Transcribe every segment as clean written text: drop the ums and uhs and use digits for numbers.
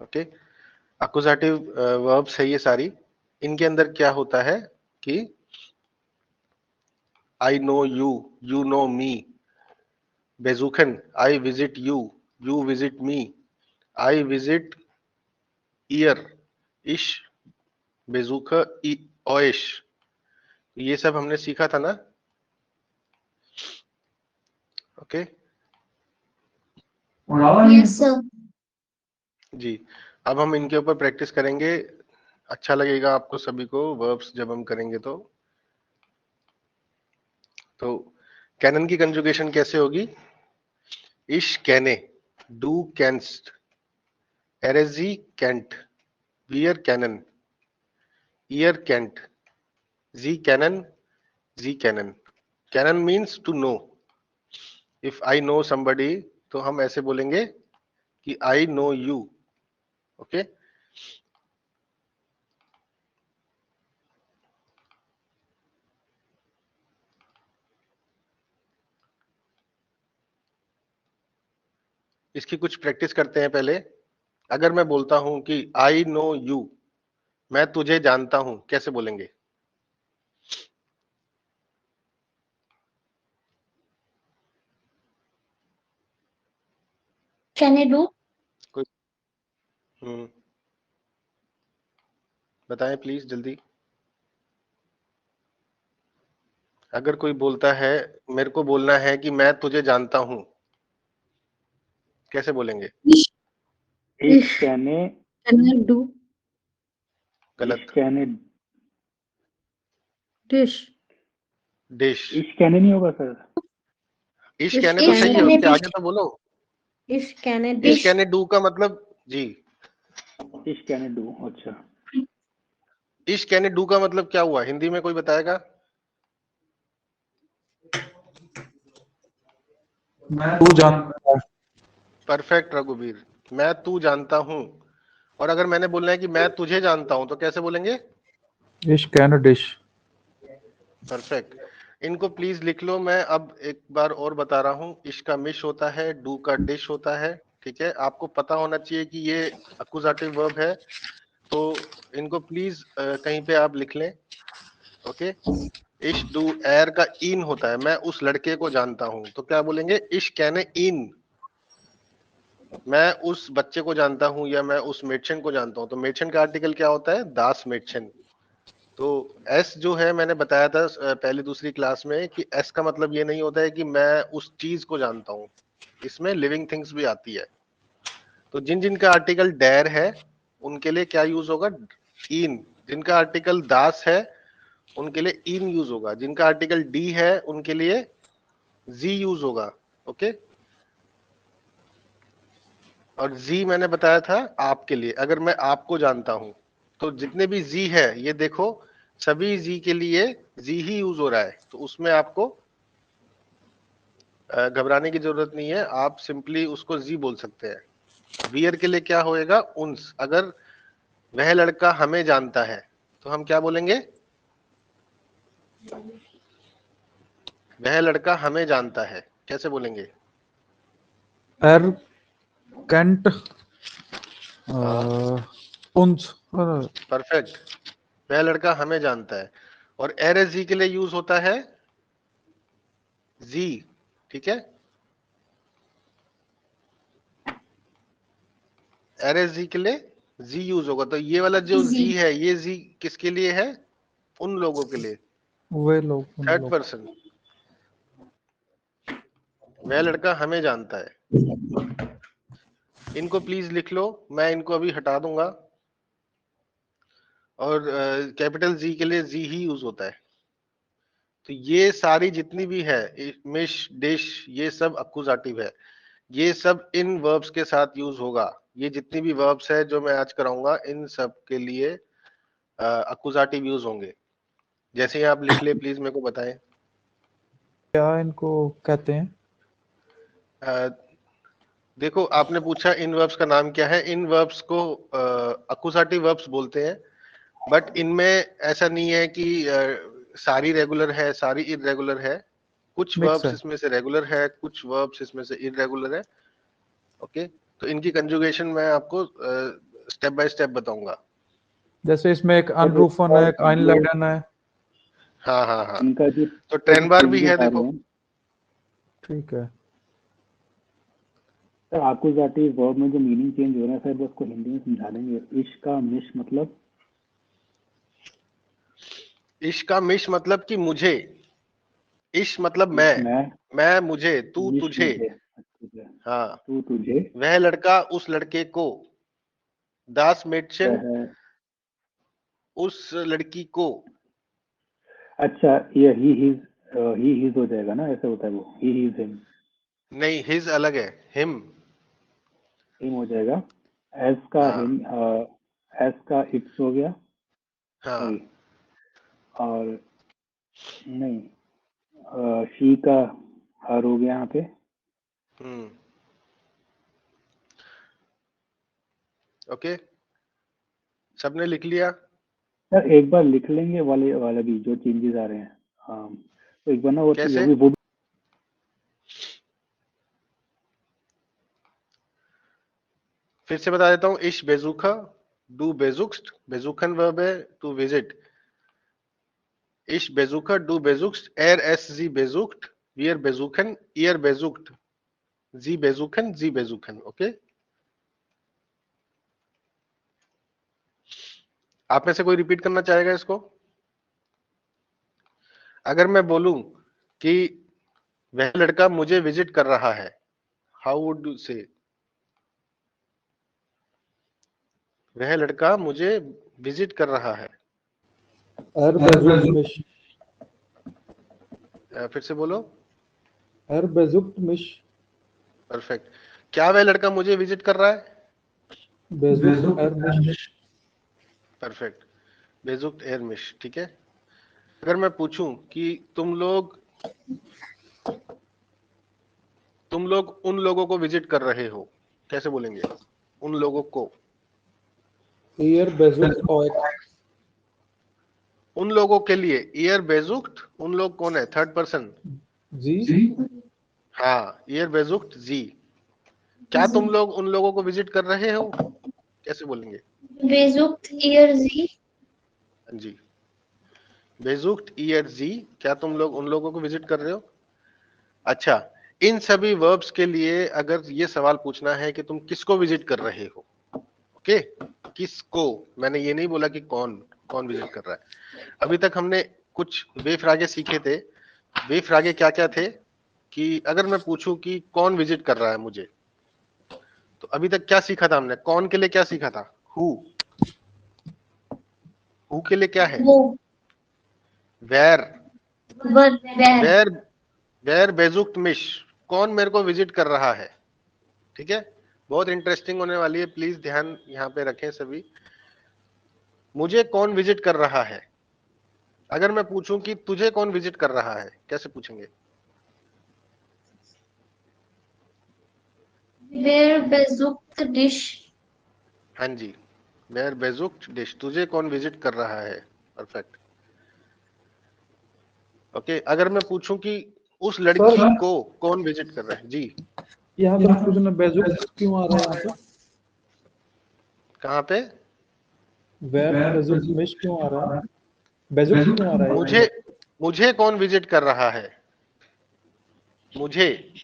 Okay, accusative verbs है ये सारी। इनके अंदर क्या होता है कि I know you, you know me, बेजुखन I visit you, you visit me, I visit ईयर, इश बेजुख ओइश, ये सब हमने सीखा था ना। Okay yes sir. जी, अब हम इनके ऊपर प्रैक्टिस करेंगे। अच्छा लगेगा आपको सभी को वर्ब्स जब हम करेंगे तो कैनन की कंजुगेशन कैसे होगी? इश कैने, डू कैंस्ट, एरेजी कैंट, वियर कैनन, ईयर कैंट, जी कैनन, जी कैनन। कैनन means to know. If I know somebody तो हम ऐसे बोलेंगे कि आई नो यू। ओके, इसकी कुछ प्रैक्टिस करते हैं पहले। अगर मैं बोलता हूं कि आई नो यू, मैं तुझे जानता हूं, कैसे बोलेंगे? Can I do? कोई बताएं प्लीज जल्दी। अगर कोई बोलता है, मेरे को बोलना है कि मैं तुझे जानता हूं, कैसे बोलेंगे? इश कहने, कैन आई डू? गलत। इश कहने, डिश। डिश। इश कहने नहीं होगा सर। इश इश कहने तो कहने सही है, डिश। उसके आगे तो बोलो। इश कैन आई इश डिश? कहने डू का मतलब जी, इश कहने डू, अच्छा। इश कहने डू का मतलब क्या हुआ हिंदी में, कोई बताएगा? मैं तू जानता हूँ। परफेक्ट रघुवीर, मैं तू जानता हूं। और अगर मैंने बोलना है कि मैं तुझे जानता हूं तो कैसे बोलेंगे? इश कैन डिश। परफेक्ट। इनको प्लीज लिख लो। मैं अब एक बार और बता रहा हूं, इश का मिश होता है, डू का डिश होता है। ठीक है, आपको पता होना चाहिए कि ये अक्यूजेटिव वर्ब है, तो इनको प्लीज कहीं पे आप लिख लें। ओके, इश डू एर का इन होता है, मैं उस लड़के को जानता हूं, तो क्या बोलेंगे? इश कैने इन, मैं उस बच्चे को जानता हूं या मैं उस मेडशन को जानता हूं। तो मेडशन का आर्टिकल क्या होता है? दास मेडशन। तो एस जो है, मैंने बताया था पहली दूसरी क्लास में कि एस का मतलब ये नहीं होता है कि मैं उस चीज को जानता हूं, इसमें लिविंग थिंग्स भी आती है। तो जिन जिनका आर्टिकल डेर है उनके लिए क्या यूज होगा? इन। जिनका आर्टिकल दास है उनके लिए इन यूज होगा, जिनका आर्टिकल डी है उनके लिए जी यूज होगा। ओके, और जी मैंने बताया था आपके लिए। अगर मैं आपको जानता हूं तो जितने भी जी है ये देखो, सभी जी के लिए जी ही यूज हो रहा है, तो उसमें आपको घबराने की जरूरत नहीं है, आप सिंपली उसको जी बोल सकते हैं। वियर के लिए क्या होएगा? उन्स। अगर वह लड़का हमें जानता है तो हम क्या बोलेंगे? वह लड़का हमें जानता है, कैसे बोलेंगे? एर कैंट हाँ, उन्स। परफेक्ट, वह लड़का हमें जानता है। और एर जी के लिए यूज होता है जी। ठीक है, एर जी के लिए जी यूज होगा। तो ये वाला जो जी है, ये जी किसके लिए है? उन लोगों के लिए, वे लोग उन थर्ड लोग। पर्सन। वह लड़का हमें जानता है। इनको प्लीज लिख लो, मैं इनको अभी हटा दूंगा। और कैपिटल जी के लिए जी ही यूज होता है। तो ये सारी जितनी भी है, मिश, डिश, ये सब अक्यूजेटिव है। ये सब इन वर्ब्स के साथ यूज होगा। ये जितनी भी वर्ब्स है जो मैं आज कराऊंगा, इन सब के लिए अक्यूजेटिव यूज होंगे। जैसे ही आप लिख ले प्लीज मेरे को बताएं। क्या इनको कहते हैं? अ, देखो, आपने पूछा इन वर्ब्स का नाम क्या है। इन वर्ब्स को अक्यूजेटिव वर्ब्स बोलते हैं, बट इनमें ऐसा नहीं है कि सारी रेगुलर है सारी इरेगुलर है। कुछ मिक्स वर्ब्स है। इसमें से रेगुलर है, कुछ वर्ब्स इसमें से इरेगुलर है। ओके, तो इनकी कंजुगेशन मैं आपको स्टेप बाय स्टेप बताऊंगा। जैसे इसमें एक अनरूफन है, एक आइनलेडन है। हाँ हाँ हाँ, इनका जो तो ट्रेन बार भी है, changes आ देखो। रहे हैं, ठीक है। सर आकुजाटिव वर्ब में जो मीनिंग चेंज हो रहा है सर, उसको हिंदी में समझा देंगे। इश का मिश मतलब इश का मिश मतलब कि मुझे, इश मतलब मैं मुझे, तू मिश तुझे। मुझे, ठीक है, हाँ, तू तुझे, वह लड़का उस लड़के को, दास मेडशन वह, उस लड़की को। अच्छा ये ही हिज हो जाएगा ना, ऐसे होता है वो, ही हिज हिम, नहीं, हिज अलग है, हिम। हिम हो जाएगा। एस का हाँ हिम, एस का इट्स हो गया, हाँ सॉरी, और नहीं, शी का हर हो गया यहाँ पे। हम्म, ओके, सबने लिख लिया? सर एक बार लिख लेंगे वाले वाला भी जो चेंजेस आ रहे हैं। हाँ, तो एक बार ना वो कैसे? वो फिर से बता देता हूँ, इश बेजुखा, डू बेजुक्स्ट, बेजुखन वर्ब है टू विजिट। इश बेजुखा, डू बेजुक्स्ट, एर एस जी बेजुक्ट, वियर बेजुखन, ईयर बेजुक्ट, जी बेजुखन, जी बेजुखन। ओके, आप में से कोई रिपीट करना चाहेगा इसको? अगर मैं बोलूं कि वह लड़का मुझे विजिट कर रहा है, हाउ वुड यू से? वह लड़का मुझे विजिट कर रहा है। Er besucht mich. फिर से बोलो। Er besucht mich. परफेक्ट। क्या वह लड़का मुझे विजिट कर रहा है? Besucht er mich. परफेक्ट, बेजुक्ट एयरमिश। ठीक है, अगर मैं पूछूं कि तुम लोग उन लोगों को विजिट कर रहे हो, कैसे बोलेंगे? उन लोगों को, Ihr besucht euch. उन लोगों के लिए, ईयर बेजुक्ट, उन लोग कौन है? Third person. Sie. हाँ, ईयर बेजुक्ट जी। क्या तुम लोग उन लोगों को विजिट कर रहे हो, कैसे बोलेंगे? Besucht ihr sie? हाँ जी, बेजुक्ट ईयर जी, क्या तुम लोग उन लोगों को विजिट कर रहे हो? अच्छा, इन सभी वर्ब्स के लिए अगर ये सवाल पूछना है कि तुम किसको विजिट कर रहे हो, ओके, किसको, मैंने ये नहीं बोला कि कौन कौन विजिट कर रहा है। अभी तक हमने कुछ वे फ्रागे सीखे थे। वे फ्रागे क्या क्या थे? कि अगर मैं पूछूं कि कौन विजिट कर रहा है मुझे, तो अभी तक क्या सीखा था हमने? कौन के लिए क्या सीखा था? हु के लिए क्या है? वो, वेर, वर, where, वेर, वेर बेजुक्ट मिश, कौन मेरे को विजिट कर रहा है। ठीक है, बहुत इंटरेस्टिंग होने वाली है, प्लीज ध्यान यहाँ पे रखें सभी। मुझे कौन विजिट कर रहा है, अगर मैं पूछूं कि तुझे कौन विजिट कर रहा है, कैसे पूछेंगे? wer besucht dich? हाँ जी, वेर बेजुक्ट डिश, तुझे कौन विजिट कर रहा है। परफेक्ट। ओके, अगर मैं पूछूं कि उस लड़की सर, को कौन विजिट कर रहा है जी। यहाँ कंफ्यूजन में besucht क्यों आ रहा है यहाँ पे? कहाँ पे? Wer besucht mich क्यों आ रहा है? Besucht क्यों आ रहा है? मुझे, मुझे कौन विजिट कर रहा है, मुझे,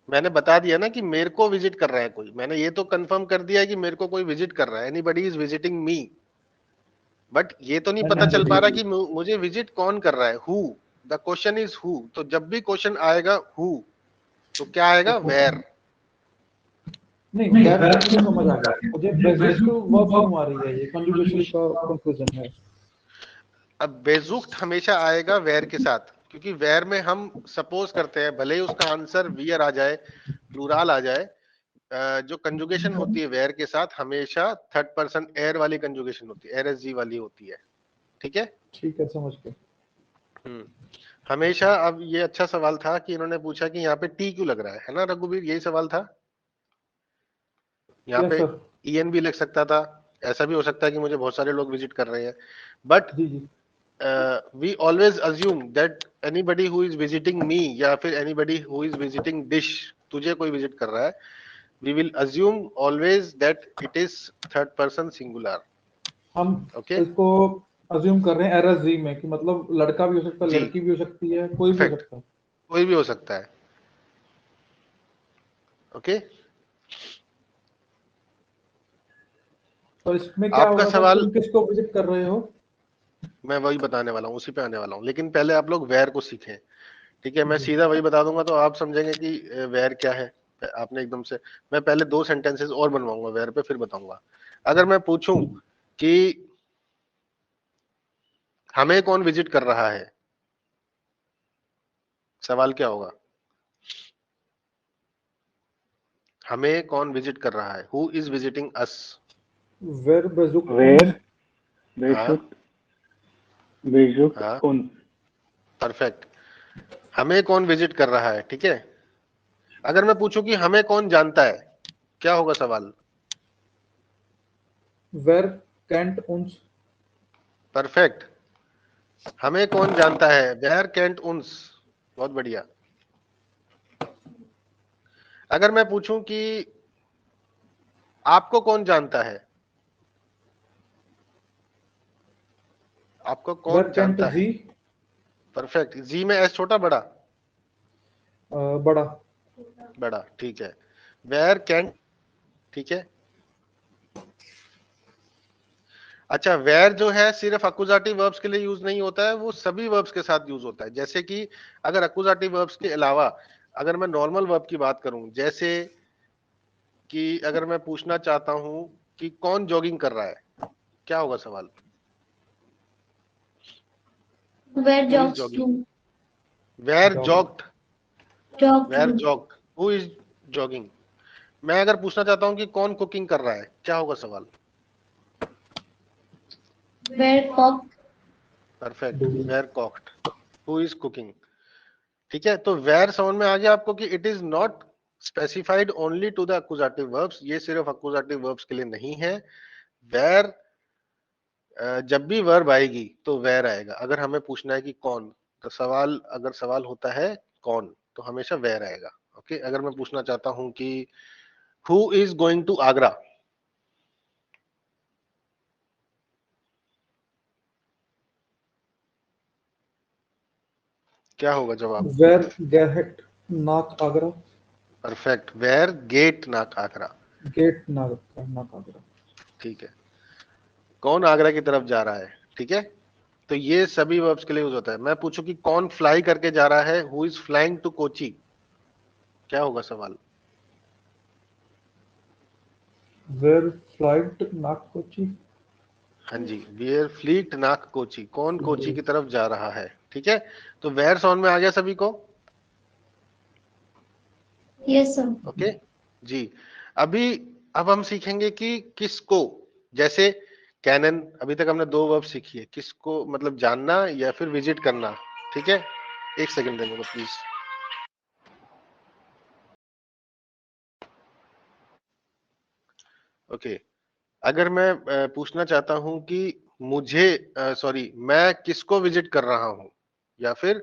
मैंने बता दिया ना कि मेरे को विजिट कर रहा है कोई, मैंने ये तो कंफर्म कर दिया है कि मेरे को कोई विजिट कर रहा है, anybody is visiting me. But ये तो नहीं पता चल पा रहा कि मुझे विजिट कौन कर रहा है, who. The question is who, तो जब भी क्वेश्चन आएगा हु, तो क्या आएगा? वेयर। नहीं, where तक तो समझ आ गया मुझे, besucht वर्ब क्यों आ रही है? ये कंजुगेशन का कंफ्यूजन है। अब बेजुक्ट हमेशा आएगा वेयर के साथ, क्योंकि वेयर में हम सपोज करते हैं, भले ही उसका आंसर वियर आ जाए, प्लूरल आ जाए, जो कंजुगेशन होती है वेयर के साथ हमेशा थर्ड पर्सन एयर वाली कंजुगेशन होती है, एरएसजी वाली होती है। ठीक है, ठीक है, समझ गए। हमेशा। अब ये अच्छा सवाल था कि इन्होंने पूछा कि यहाँ पे टी क्यों लग रहा है ना रघुवीर, यही सवाल था। यहाँ यस पे सर। ईएन भी लग सकता था, ऐसा भी हो सकता है कि मुझे बहुत सारे लोग विजिट कर रहे हैं, बट जी जी। we always assume that anybody who is visiting me या फिर anybody who is visiting dish, तुझे कोई विजिट कर रहा है, we will assume always that it is third person singular. हम Okay? इसको अज्यूम कर रहे हैं एरर जी में कि मतलब लड़का भी हो सकता है, जी। लड़की भी हो सकती है, कोई भी हो Perfect. सकता है। कोई भी हो सकता है। ओके? तो इसमें क्या आपका होगा सर, सवाल तुम किसको विजिट कर रहे हो? मैं वही बताने वाला हूँ, उसी पे आने वाला हूँ, लेकिन पहले आप लोग वेयर को सीखें। ठीक है, मैं जी। सीधा वही बता दूंगा तो आप समझेंगे कि वेयर क्या है। आपने एकदम से, मैं पहले 2 सेंटेंसेस और बनवाऊंगा वेयर पे, फिर बताऊंगा। अगर मैं पूछूं कि हमें कौन विजिट कर रहा है, सवाल क्या होगा? हमें कौन विजिट कर रहा है? Who is visiting us? वेर बेजुक वेयर हाँ बेजुक्त हाँ, उन। परफेक्ट। हमें कौन विजिट कर रहा है, ठीक है। अगर मैं पूछूं कि हमें कौन जानता है, क्या होगा सवाल? वेर कैंट उन्स। परफेक्ट। हमें कौन जानता है? वेयर कैंट उन्स। बहुत बढ़िया। अगर मैं पूछूं कि आपको कौन जानता है, आपको वेर कौन कैंट जानता है? जी। परफेक्ट। जी में एस छोटा बड़ा? बड़ा। बड़ा, ठीक है। वेयर कैन, ठीक है। अच्छा, वेयर जो है सिर्फ अकुजाटिव वर्ब्स के लिए यूज नहीं होता है, वो सभी वर्ब्स के साथ यूज होता है। जैसे कि अगर अकुजाटिव वर्ब्स के अलावा अगर मैं नॉर्मल वर्ब की बात करूं, जैसे कि अगर मैं पूछना चाहता हूं कि कौन जॉगिंग कर रहा है, क्या होगा सवाल? Where who is jogs jogging? you? वेयर जॉग। जॉग्ड? Jog वेयर you. जॉग्ड? Who is jogging? मैं अगर पूछना चाहता हूं कि कौन कुकिंग कर रहा है, क्या होगा सवाल? Where cock perfect. डू। वेयर कॉक्ड? Who is cooking? ठीक है, तो वेयर समझ में आ गया आपको कि it is not specified only to the accusative verbs, ये सिर्फ अक्यूजेटिव वर्ब्स के लिए नहीं है। वेयर जब भी वर्ब आएगी तो वेयर आएगा। अगर हमें पूछना है कि कौन, तो सवाल अगर सवाल होता है कौन, तो हमेशा वेयर आएगा। ओके, अगर मैं पूछना चाहता हूं कि who is going to Agra, क्या होगा जवाब? वेर गेट नॉक आगरा। परफेक्ट। वेयर गेट नॉक आगरा। गेट नॉक आगरा। ठीक है, कौन आगरा की तरफ जा रहा है, ठीक है। तो ये सभी वर्ब्स के लिए यूज होता है। मैं पूछूं कि कौन फ्लाई करके जा रहा है, who is flying to Kochi, क्या होगा सवाल? वेर फ्लाइट नॉक कोची। हाँ जी, वेयर फ्लीट नाक कोची, कौन कोची जी। की तरफ जा रहा है, ठीक है। तो वेयर समझ में आ गया सभी को? Yes, sir. ओके जी। अभी अब हम सीखेंगे कि किसको, जैसे कैनन, अभी तक हमने 2 वर्ब सीखी है, किसको मतलब जानना या फिर विजिट करना, ठीक है। एक सेकंड देने को प्लीज। ओके, अगर मैं पूछना चाहता हूं कि मुझे सॉरी मैं किसको विजिट कर रहा हूं, या फिर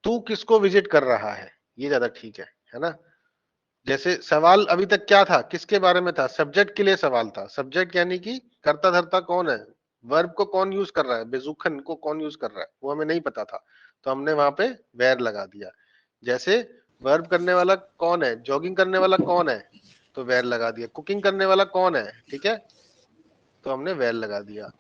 तू किसको विजिट कर रहा है, ये ज्यादा ठीक है ना। जैसे सवाल अभी तक क्या था, किसके बारे में था? सब्जेक्ट के लिए सवाल था। सब्जेक्ट यानी कि कर्ता धर्ता कौन है, वर्ब को कौन यूज कर रहा है, बेजुखन को कौन यूज कर रहा है, वो हमें नहीं पता था, तो हमने वहां पे वेयर लगा दिया। जैसे वर्ब करने वाला कौन है, जॉगिंग करने वाला कौन है, तो वेयर लगा दिया। कुकिंग करने वाला कौन है, ठीक है, तो हमने वेयर लगा दिया।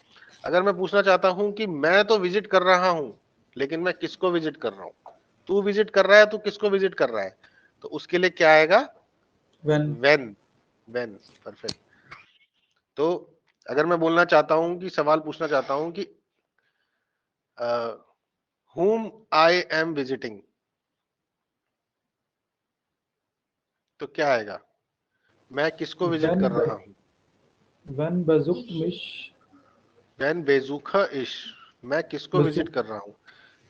अगर मैं पूछना चाहता हूं कि मैं तो विजिट कर रहा हूं, लेकिन मैं किसको विजिट कर रहा हूं, तू विजिट कर रहा है, तू किसको विजिट कर रहा है, तो उसके लिए क्या आएगा? व्हेन। वेन। When, perfect. तो अगर मैं बोलना चाहता हूं कि सवाल पूछना चाहता हूं कि whom आई एम विजिटिंग, तो क्या आएगा? मैं किसको विजिट व्हेन कर रहा हूं? व्हेन बेजुक मिश। वेन बेजुखा इश, मैं किसको विजिट बेजुक। कर रहा हूं।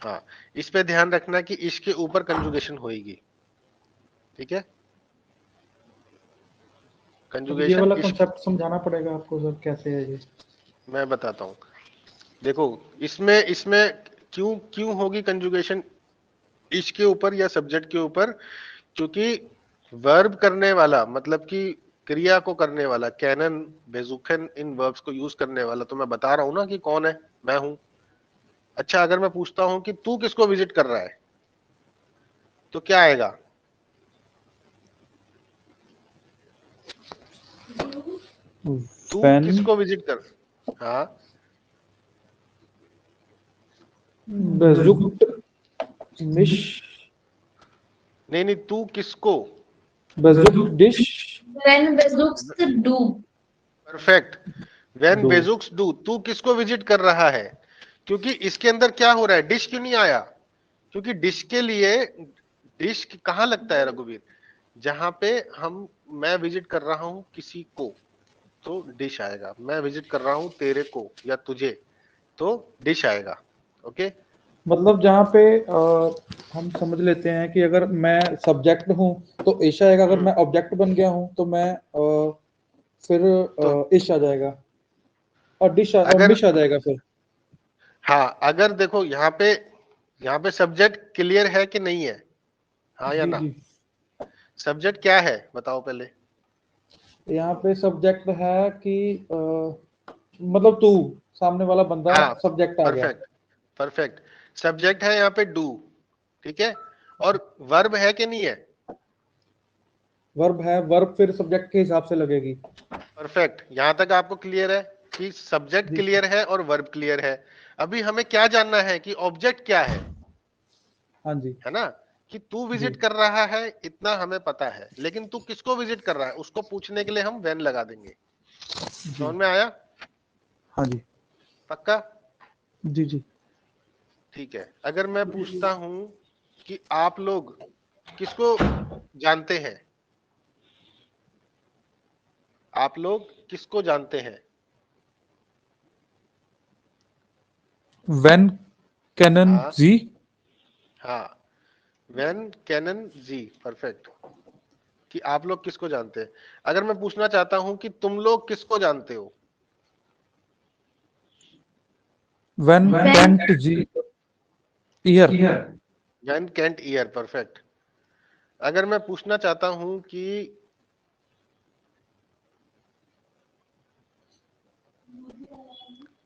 हाँ, इस पे ध्यान रखना कि इश के ऊपर कंजुगेशन होगी, ठीक है। अब ये कंजुगेशन वाला इश, कॉन्सेप्ट समझाना पड़ेगा आपको सर, कैसे है ये? मैं बताता हूं। देखो, इसमें इसमें क्यों क्यों होगी कंजुगेशन इश के ऊपर या सब्जेक्ट के ऊपर, क्योंकि वर्ब करने वाला मतलब कि क्रिया को करने वाला, कैनन बेजुकन इन वर्ब्स को यूज करने वाला, तो मैं बता रहा हूं ना कि कौन है, मैं हूं। अच्छा, अगर मैं पूछता हूं कि तू किसको विजिट कर रहा है, तो क्या आएगा? तू when किसको विजिट कर, हाँ besucht mich नहीं, तू किसको, besucht dich When besuchs do. Perfect. व्हेन do बेजुक्स डू, तू किसको विजिट कर रहा है, क्योंकि इसके अंदर क्या हो रहा है, डिश क्यों नहीं आया? क्योंकि डिश के लिए, डिश कहाँ लगता है रघुवीर, जहां पे हम, मैं विजिट कर रहा हूं किसी को तो डिश आएगा, मैं विजिट कर रहा हूं तेरे को या तुझे तो डिश आएगा। ओके, मतलब जहाँ पे हम समझ लेते हैं कि अगर मैं सब्जेक्ट हूँ तो इश आएगा, अगर मैं ऑब्जेक्ट बन गया हूँ तो मैं फिर तो इश आ जाएगा और अगर, मिश आ जाएगा फिर। हाँ अगर देखो यहाँ पे सब्जेक्ट क्लियर है कि नहीं है, हाँ या जी ना? जी, सब्जेक्ट क्या है बताओ पहले। यहाँ पे सब्जेक्ट है कि मतलब तू, सामने वाला बंदा हाँ, सब्जेक्ट आ गया। Perfect, perfect. सब्जेक्ट है यहाँ पे डू, ठीक है, और वर्ब है कि नहीं है? वर्ब है, वर्ब फिर सब्जेक्ट के हिसाब से लगेगी। परफेक्ट, यहां तक आपको क्लियर है कि सब्जेक्ट जी क्लियर है और वर्ब क्लियर है। अभी हमें क्या जानना है कि ऑब्जेक्ट क्या हाँ जी है ना? कि तू जी विजिट कर रहा है इतना हमें पता है, लेकिन तू किसको विजिट कर रहा है उसको पूछने के लिए हम व्हेन लगा देंगे। जी समझ में आया? हाँ जी पक्का? जी जी। ठीक है, अगर मैं पूछता हूं कि आप लोग किसको जानते हैं, आप लोग किसको जानते हैं? When kennen हाँ Sie? हाँ, व्हेन कैनन जी, परफेक्ट। कि आप लोग किसको जानते हैं। अगर मैं पूछना चाहता हूं कि तुम लोग किसको जानते हो, When When can't Sie hear? व्हेन कैंट ईयर, परफेक्ट। अगर मैं पूछना चाहता हूं कि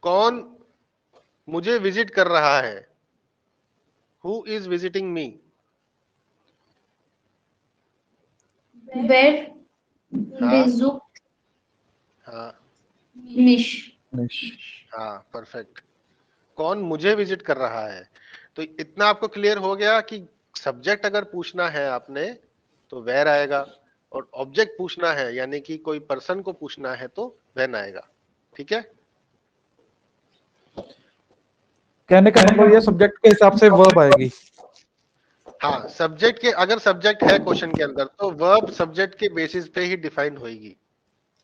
कौन मुझे विजिट कर रहा है, who is visiting me, wer हाँ besucht हाँ mich? हाँ, परफेक्ट। कौन मुझे विजिट कर रहा है, तो इतना आपको क्लियर हो गया कि सब्जेक्ट अगर पूछना है आपने तो वेयर आएगा, और ऑब्जेक्ट पूछना है यानी कि कोई पर्सन को पूछना है तो व्हेन आएगा। ठीक है, कहने का मतलब ये सब्जेक्ट के हिसाब से वर्ब आएगी। हाँ सब्जेक्ट के, अगर सब्जेक्ट है क्वेश्चन के अंदर तो वर्ब सब्जेक्ट के बेसिस पे ही डिफाइन होगी।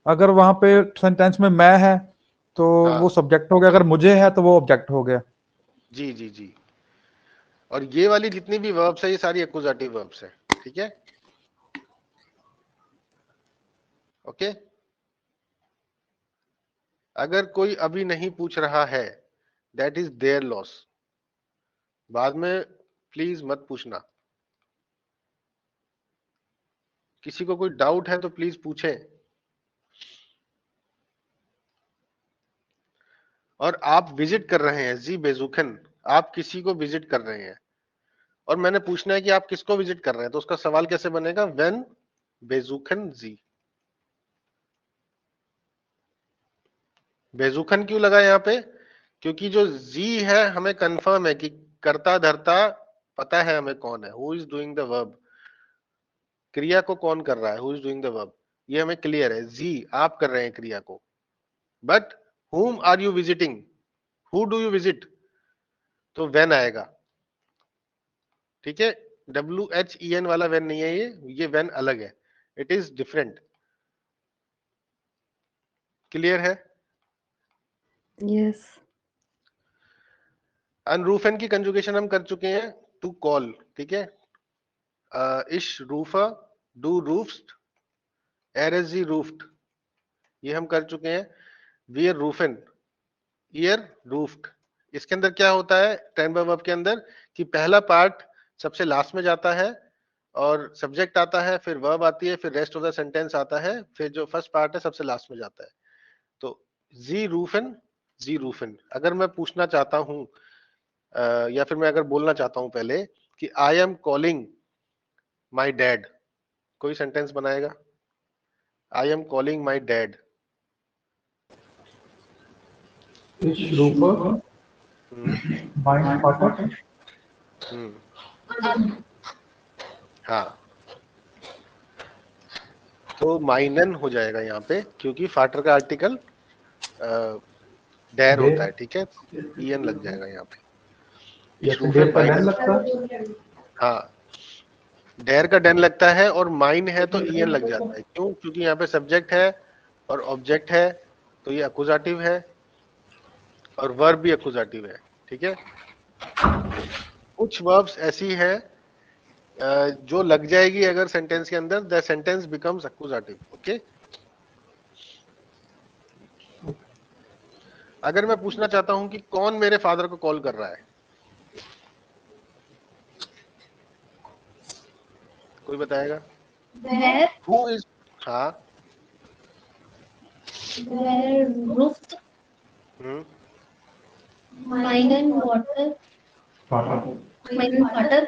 अगर वहां पे सेंटेंस में मैं है तो वो हाँ सब्जेक्ट हो गया, अगर मुझे है तो वो ऑब्जेक्ट हो गया। जी जी जी, और ये वाली जितनी भी वर्ब्स है ये सारी एक्यूजेटिव वर्ब्स है। ठीक है, ओके। अगर कोई अभी नहीं पूछ रहा है दैट इज देयर लॉस, बाद में प्लीज मत पूछना। किसी को कोई डाउट है तो प्लीज पूछें। और आप विजिट कर रहे हैं जी बेजुखन, आप किसी को विजिट कर रहे हैं, और मैंने पूछना है कि आप किसको विजिट कर रहे हैं, तो उसका सवाल कैसे बनेगा, व्हेन बेजुखन जी। बेजुखन क्यों लगा यहाँ पे, क्योंकि जो जी है हमें कंफर्म है कि कर्ता धर्ता पता है हमें कौन है, who is doing the verb, क्रिया को कौन कर रहा है, who is doing the verb, ये हमें क्लियर है, जी आप कर रहे हैं क्रिया को। But whom are you visiting, who do you visit, तो व्हेन आएगा। ठीक है, WHEN वाला व्हेन नहीं है, ये व्हेन अलग है, इट इज डिफरेंट। क्लियर है? यस। अनरूफन की कंजुगेशन हम कर चुके हैं, टू कॉल, ठीक है। इश रूफा, डू रूफ्ड, एरजी रूफ्ड, ये हम कर चुके हैं। वियर रूफन, ईयर रूफ्ड। इसके अंदर क्या होता है टेन बाय वर्ब के अंदर, कि पहला पार्ट सबसे लास्ट में जाता है और सब्जेक्ट आता है, फिर वर्ब आती है, फिर रेस्ट ऑफ द सेंटेंस आता है, फिर जो फर्स्ट पार्ट है सबसे लास्ट में जाता है। तो जी रूफन अगर मैं पूछना चाहता हूं या फिर मैं अगर बोलना चाहता हूं पहले कि I am calling my dad, कोई सेंटेंस बनाएगा? I am calling my dad. Ich rufe meinen Vater. हाँ, तो माइनन हो जाएगा यहाँ पे, क्योंकि फाटर का आर्टिकल डैर होता है, ठीक है, ईएन लग जाएगा यहाँ पे। या फिर डेर का डैन लगता है। हाँ, डेर का डैन लगता है और माइन है तो ईएन लग जाता है। क्यों? क्योंकि यहाँ पे सब्जेक्ट है और ऑब्जेक्ट है, तो ये अकुजाटिव है और वर्ब भी अकुजाटिव है, ठीक है। कुछ वर्ब्स ऐसी है जो लग जाएगी अगर सेंटेंस के अंदर, द सेंटेंस बिकम्स अकुजाटिव, ओके। अगर मैं पूछना चाहता हूं कि कौन मेरे फादर को कॉल कर रहा है, कोई बताएगा? Where हु इज, हाँ, roofed meinen water meinen Vater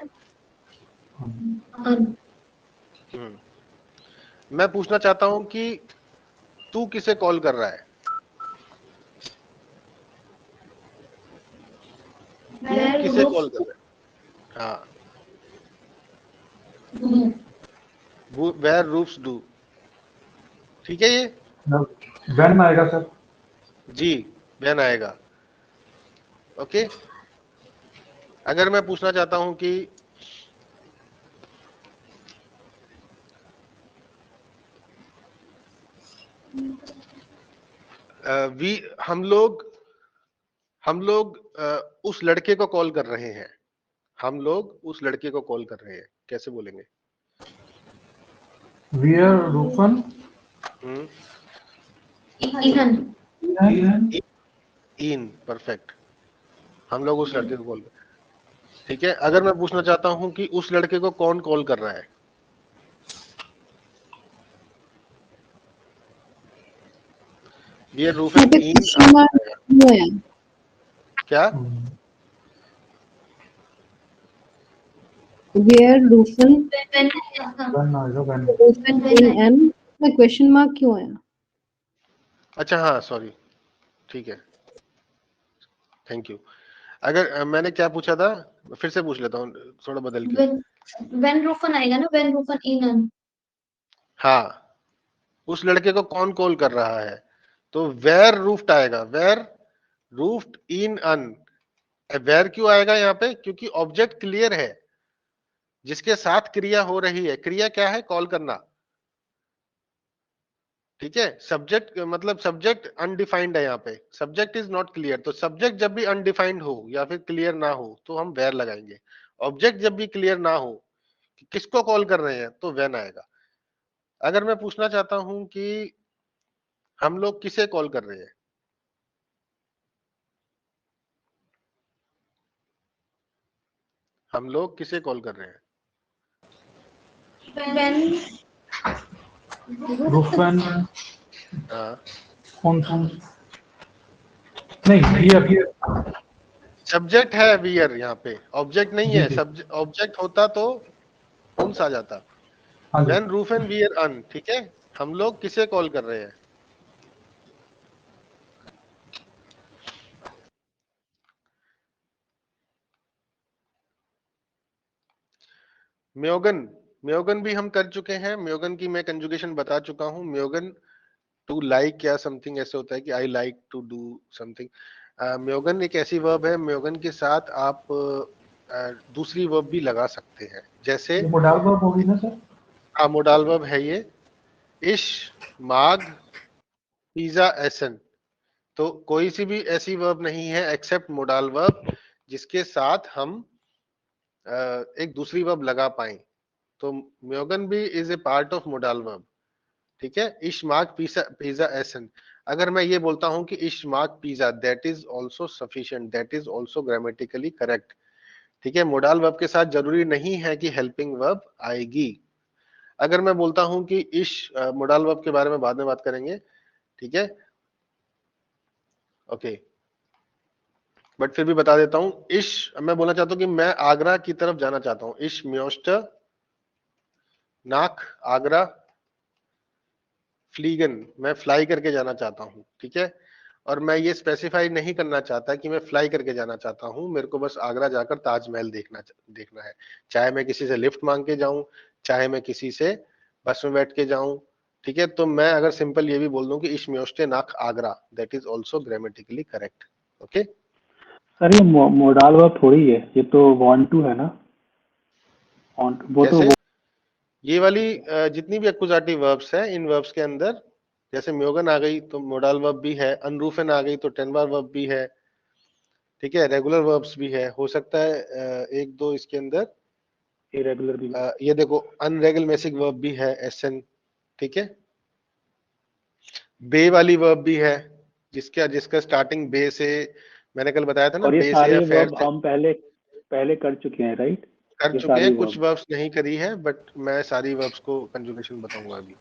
मैं पूछना चाहता हूं कि तू किसे कॉल कर रहा है, तू किसे कॉल कर रहा है? हाँ, वेयर रूफ्स डू, ठीक है। ये वैन आएगा सर। जी, वैन आएगा, ओके। अगर मैं पूछना चाहता हूं कि हम लोग उस लड़के को कॉल कर रहे हैं, हम लोग उस लड़के को कॉल कर रहे हैं, कैसे बोलेंगे? Wir rufen इन, परफेक्ट, हम लोग उस लड़के को कॉल कर, ठीक है। अगर मैं पूछना चाहता हूं कि उस लड़के को कौन कॉल कर रहा है, ये रूफन इन, क्या? Where Rufen वैन आएगा, वैन। Rufen in N में क्वेश्चन मार्क क्यों है? अच्छा, हाँ, सॉरी, ठीक है, थैंक यू। अगर मैंने क्या पूछा था, फिर से पूछ लेता हूँ थोड़ा बदल के। when roofed आएगा ना, when roofed in हाँ, उस लड़के को कौन कॉल कर रहा है, तो वेयर रूफ्ड आएगा, वेयर रूफ्ड इन अन। वेयर क्यों आएगा यहाँ पे? क्योंकि ऑब्जेक्ट क्लियर है, जिसके साथ क्रिया हो रही है। क्रिया क्या है? कॉल करना, ठीक है। सब्जेक्ट मतलब सब्जेक्ट अनडिफाइंड है यहाँ पे, सब्जेक्ट इज नॉट क्लियर। तो सब्जेक्ट जब भी अनडिफाइंड हो या फिर क्लियर ना हो तो हम वेयर लगाएंगे। ऑब्जेक्ट जब भी क्लियर ना हो कि किसको कॉल कर रहे हैं तो व्हेन आएगा। अगर मैं पूछना चाहता हूं कि हम लोग किसे कॉल कर रहे हैं, हम लोग किसे कॉल कर रहे हैं? when रूफन हाँ, कौन सा? नहीं, हियर सब्जेक्ट है वियर यहाँ पे, ऑब्जेक्ट नहीं जी है। जी। ऑब्जेक्ट होता तो उन्स आ जाता। हाँ जी। वेन रूफ एंड वियर अन, ठीक है। हम लोग किसे कॉल कर रहे हैं? म्योगन, म्योगन भी हम कर चुके हैं। म्योगन की मैं कंजुगेशन बता चुका हूं। म्योगन टू लाइक या समथिंग ऐसे होता है कि I like to do something. म्योगन एक ऐसी वर्ब है, म्योगन के साथ आप दूसरी वर्ब भी लगा सकते हैं, जैसे ये मोडाल वर्ब होगी ना सर? मोडाल वर्ब है ये। इश, माग, पिज्जा, एसन। तो कोई सी भी ऐसी वर्ब नहीं है एक्सेप्ट मोडाल वर्ब जिसके साथ हम एक दूसरी वर्ब लगा पाए। तो म्योगन भी is a part of modal verb, ठीक है। इश, माग, पिज्जा, एसन। अगर मैं ये बोलता हूं कि इश, माग, pizza, that is also sufficient, that is also grammatically correct, ठीक है, मोडाल वर्ब के साथ जरूरी नहीं है कि हेल्पिंग वर्ब आएगी। अगर मैं बोलता हूं कि इश, मोडाल वर्ब के बारे में बाद में बात करेंगे, ठीक है, ओके, बट फिर भी बता देता हूं। इश, मैं बोलना चाहता हूं कि मैं आगरा की तरफ जाना चाहता हूं। इश म्योस्ट नाक आगरा फ्लीगन, मैं फ्लाई करके जाना चाहता हूं, ठीक है। और मैं ये स्पेसिफाई नहीं करना चाहता कि मैं फ्लाई करके जाना चाहता हूं, मेरे को बस आगरा जाकर ताजमहल देखना है। चाहे मैं किसी से लिफ्ट मांग के जाऊं, चाहे मैं किसी से बस में बैठ के जाऊं, ठीक है। तो मैं अगर सिंपल ये भी बोल दूं कि इश म्योस्टे नाक Agra, that is also grammatically correct. Okay, sir ये मोडाल वर्ब थोड़ी है, ये तो want to है ना। वो तो कैसे? ये वाली जितनी भी एक्कुजाटिव वर्ब्स है, इन वर्ब्स के अंदर जैसे म्योगन आ गई तो मोडाल वर्ब भी है, अनरूफन आ गई तो टेनवार वर्ब भी है, ठीक है, रेगुलर वर्ब्स भी है। हो सकता है एक दो इसके अंदर इरेगुलर भी। ये देखो अनरेगुलमेसिक वर्ब भी है, एसन, ठीक है। बे वाली वर्ब भी है, जिसका स्टार्टिंग बे से, मैंने कल बताया था ना, और ये बे से सारे या फेयर वर्ब से हम पहले कर चुके हैं, राइट। कर ये चुके हैं, सारी कुछ वर्ब, वर्ब्स नहीं करी है, बट मैं सारी वर्ब्स को कंजुगेशन बताऊंगा अभी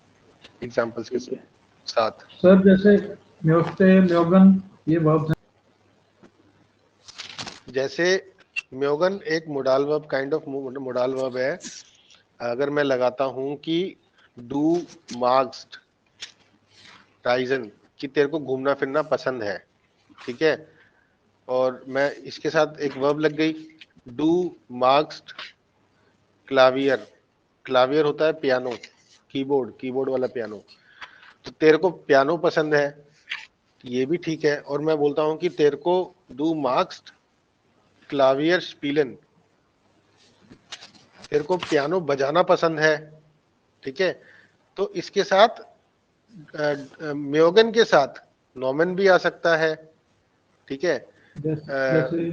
एग्जांपल्स के ठीक है। साथ। सर जैसे म्योस्टे म्योगन ये वर्ब जैसे म्योगन एक modal verb, kind of modal verb है। अगर मैं लगाता हूं कि डू मार्क्स्ड राइजन, कि तेरे को घूमना फिरना पसंद है, ठीक है, और मैं इसके साथ एक वर्ब लग गई, डू मार्क्स्ड क्लावियर, क्लावियर होता है पियानो, कीबोर्ड वाला पियानो, तो तेरे को पियानो पसंद है, ये भी ठीक है। और मैं बोलता हूं कि तेरे को डू मार्क्स्ड क्लावियर स्पीलन, तेरे को पियानो बजाना पसंद है, ठीक है। तो इसके साथ म्योगन के साथ नॉमन भी आ सकता है, ठीक है। जैसे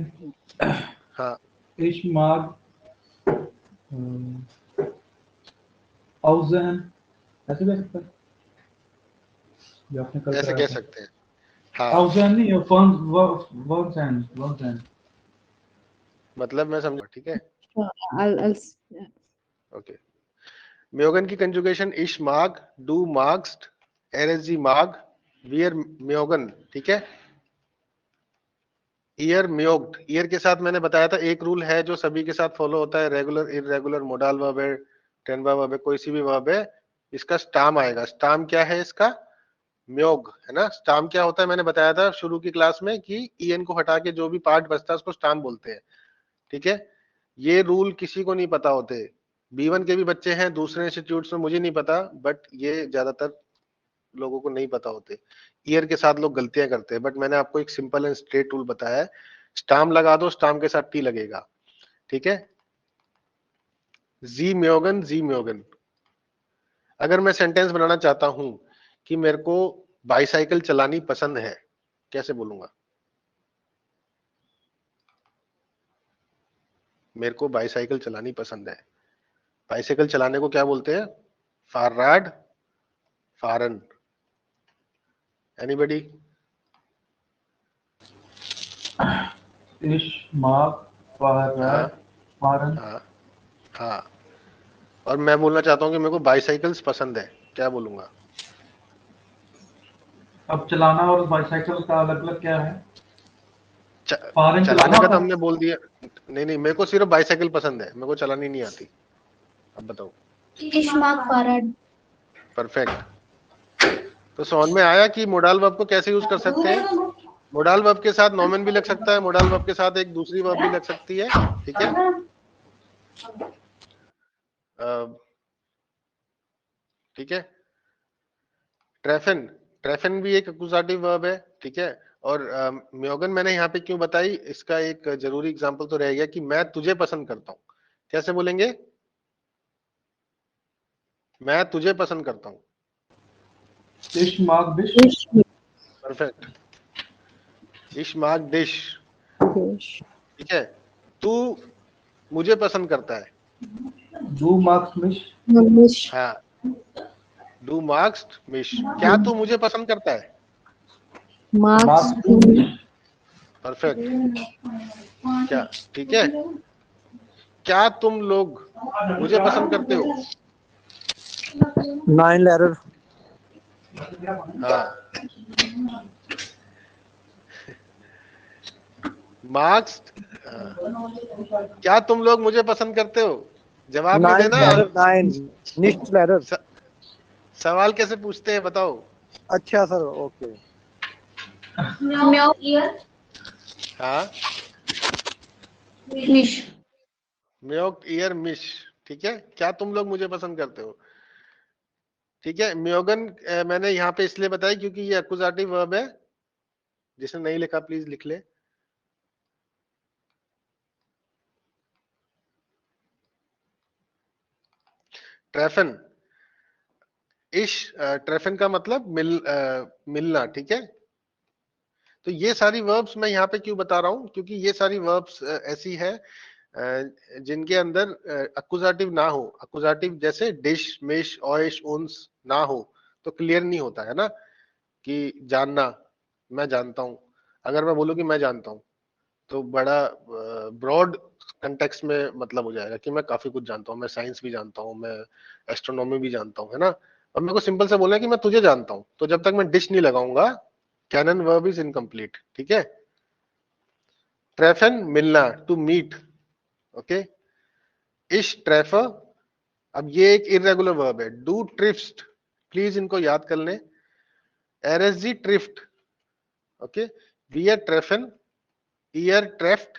हाँ, इश माग आउजन ऐसे कह सकते हैं, ये आपने कल ऐसे कराया कह था। सकते हैं, हाँ। आउजन नहीं, वर्ब मतलब मैं समझा, ठीक है, I'll ओके। म्योगन की कंजुगेशन इश माग, डू मार्क्स्ड, एरएसजी माग, वियर म्योगन, ठीक है। ईयर म्योग्ड, ईयर के साथ मैंने बताया था एक रूल है जो सभी के साथ फॉलो होता है, रेगुलर इररेगुलर मोडाल वर्ब है, टेनवा वर्ब है, कोई सी भी वर्ब है, इसका स्टाम आएगा। स्टाम क्या है इसका? म्योग, है ना। स्टाम क्या होता है, मैंने बताया था शुरू की क्लास में कि ईएन को हटा के जो भी पार्ट बचता है उसको स्टाम बोलते हैं, ठीक है। ये रूल किसी को नहीं पता होते, B1 के भी बच्चे हैं दूसरे इंस्टीट्यूट्स में, मुझे नहीं पता, बट ये ज्यादातर लोगों को नहीं पता होते। ईयर के साथ लोग गलतियां करते हैं, बट मैंने आपको एक सिंपल एंड स्ट्रेट रूल बताया है, स्टाम लगा दो, स्टाम के साथ टी लगेगा, ठीक है। जी म्योगन। अगर मैं सेंटेंस बनाना चाहता हूं कि मेरे को बाईसाइकिल चलानी पसंद है, कैसे बोलूंगा? मेरे को बाईसाइकिल चलानी पसंद है, बाईसाइकिल चलाने को क्या बोलते हैं? फाराड, फारन, एनीबडी? इश माग हाँ फारन हाँ हाँ। और मैं बोलना चाहता हूँ कि मेरे को बाईसाइकिल्स पसंद है, क्या बोलूंगा? अब चलाना और बाईसाइकिल का अलग अलग क्या है? च, फारन चलाने का तो होता हमने बोल दिया। नहीं, मेरे को सिर्फ बाईसाइकिल पसंद है, मेरे को चलानी नहीं आती। अब बताओ। इश माग फारड। परफेक्ट। तो समझ में आया कि मोडाल वर्ब को कैसे यूज कर सकते हैं। मोडाल वर्ब के साथ नॉमन भी लग सकता है, मोडाल वर्ब के साथ एक दूसरी वर्ब भी लग सकती है, ठीक है। ठीक है। ट्रेफिन भी एक एक्यूजेटिव वर्ब है, ठीक है। और म्योगन मैंने यहाँ पे क्यों बताई, इसका एक जरूरी एग्जांपल तो रह गया कि मैं तुझे पसंद करता हूँ, कैसे बोलेंगे? मैं तुझे पसंद करता हूँ। इश माग डिश परफेक्ट। इश माग डिश, ठीक है। तू मुझे पसंद करता है। डू मार्क्स मिश हाँ, डू मार्क्स मिश, क्या तू मुझे पसंद करता है? marks मार्क्स परफेक्ट, क्या? ठीक है, क्या तुम लोग मुझे पसंद करते हो? 9 letter. हाँ। मार्क्स, क्या तुम लोग मुझे पसंद करते हो? जवाब नहीं 9 देना। letter. 9 nicht letter. सवाल कैसे पूछते हैं बताओ? अच्छा सर, ओके. Meow ear. हाँ, Mish. म्योक ईयर मिश, ठीक है। क्या तुम लोग मुझे पसंद करते हो? ठीक है। म्योगन मैंने यहाँ पे इसलिए बताया क्योंकि ये एक्यूजेटिव वर्ब है। जिसने नहीं लिखा प्लीज लिख ले। ट्रेफन, इश, ट्रेफन का मतलब मिलना, ठीक है। तो ये सारी वर्ब्स मैं यहाँ पे क्यों बता रहा हूँ, क्योंकि ये सारी वर्ब्स ऐसी है जिनके अंदर एक्यूजेटिव ना हो। एक्यूजेटिव जैसे डिश, मिश, ऑयश, उन्स ना हो तो क्लियर नहीं होता है ना, कि जानना, मैं जानता हूँ। अगर मैं बोलूँ कि मैं जानता हूँ तो बड़ा ब्रॉड कंटेक्स्ट में मतलब हो जाएगा कि मैं काफी कुछ जानता हूँ, मैं साइंस भी जानता हूँ, मैं एस्ट्रोनॉमी भी जानता हूँ, है ना। और मेरे को सिंपल से बोलना है कि मैं तुझे जानता हूँ, तो जब तक मैं डिश नहीं लगाऊंगा कैनन वर्ब इज इनकम्प्लीट, ठीक है। ट्रेफन मिलना, टू मीट, ओके। इश ट्रेफर, अब ये एक इरेगुलर वर्ब है। डू ट्रिफ्ट, प्लीज इनको याद कर लें। एरएसजी ट्रिफ्ट, ओके। वियर ट्रेफन, ईयर ट्रेफ्ट,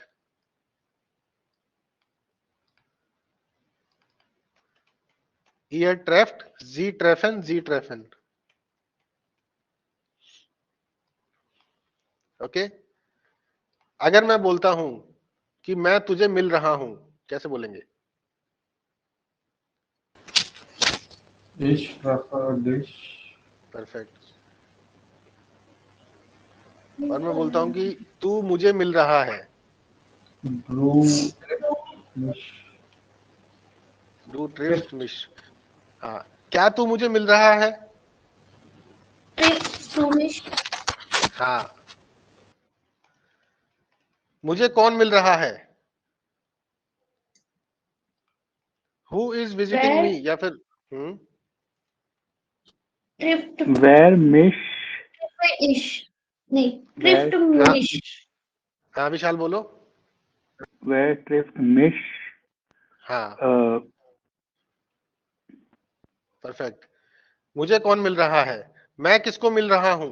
ईयर ट्रेफ्ट, जी ट्रेफन, जी ट्रेफन, ओके। अगर मैं बोलता हूं कि मैं तुझे मिल रहा हूं, कैसे बोलेंगे? dish, prefer, dish. परफेक्ट। और मैं बोलता हूं कि तू मुझे मिल रहा है, Brew, mish. डू ट्रिफ्ट मिश। हाँ, क्या तू मुझे मिल रहा है? Trips to mish. हाँ। मुझे कौन मिल रहा है? Who is visiting me, Where या फिर drift where mish ish. नहीं, where drift हाँ mish. हाँ विशाल बोलो। where drift mish हाँ uh, परफेक्ट। मुझे कौन मिल रहा है? मैं किसको मिल रहा हूं?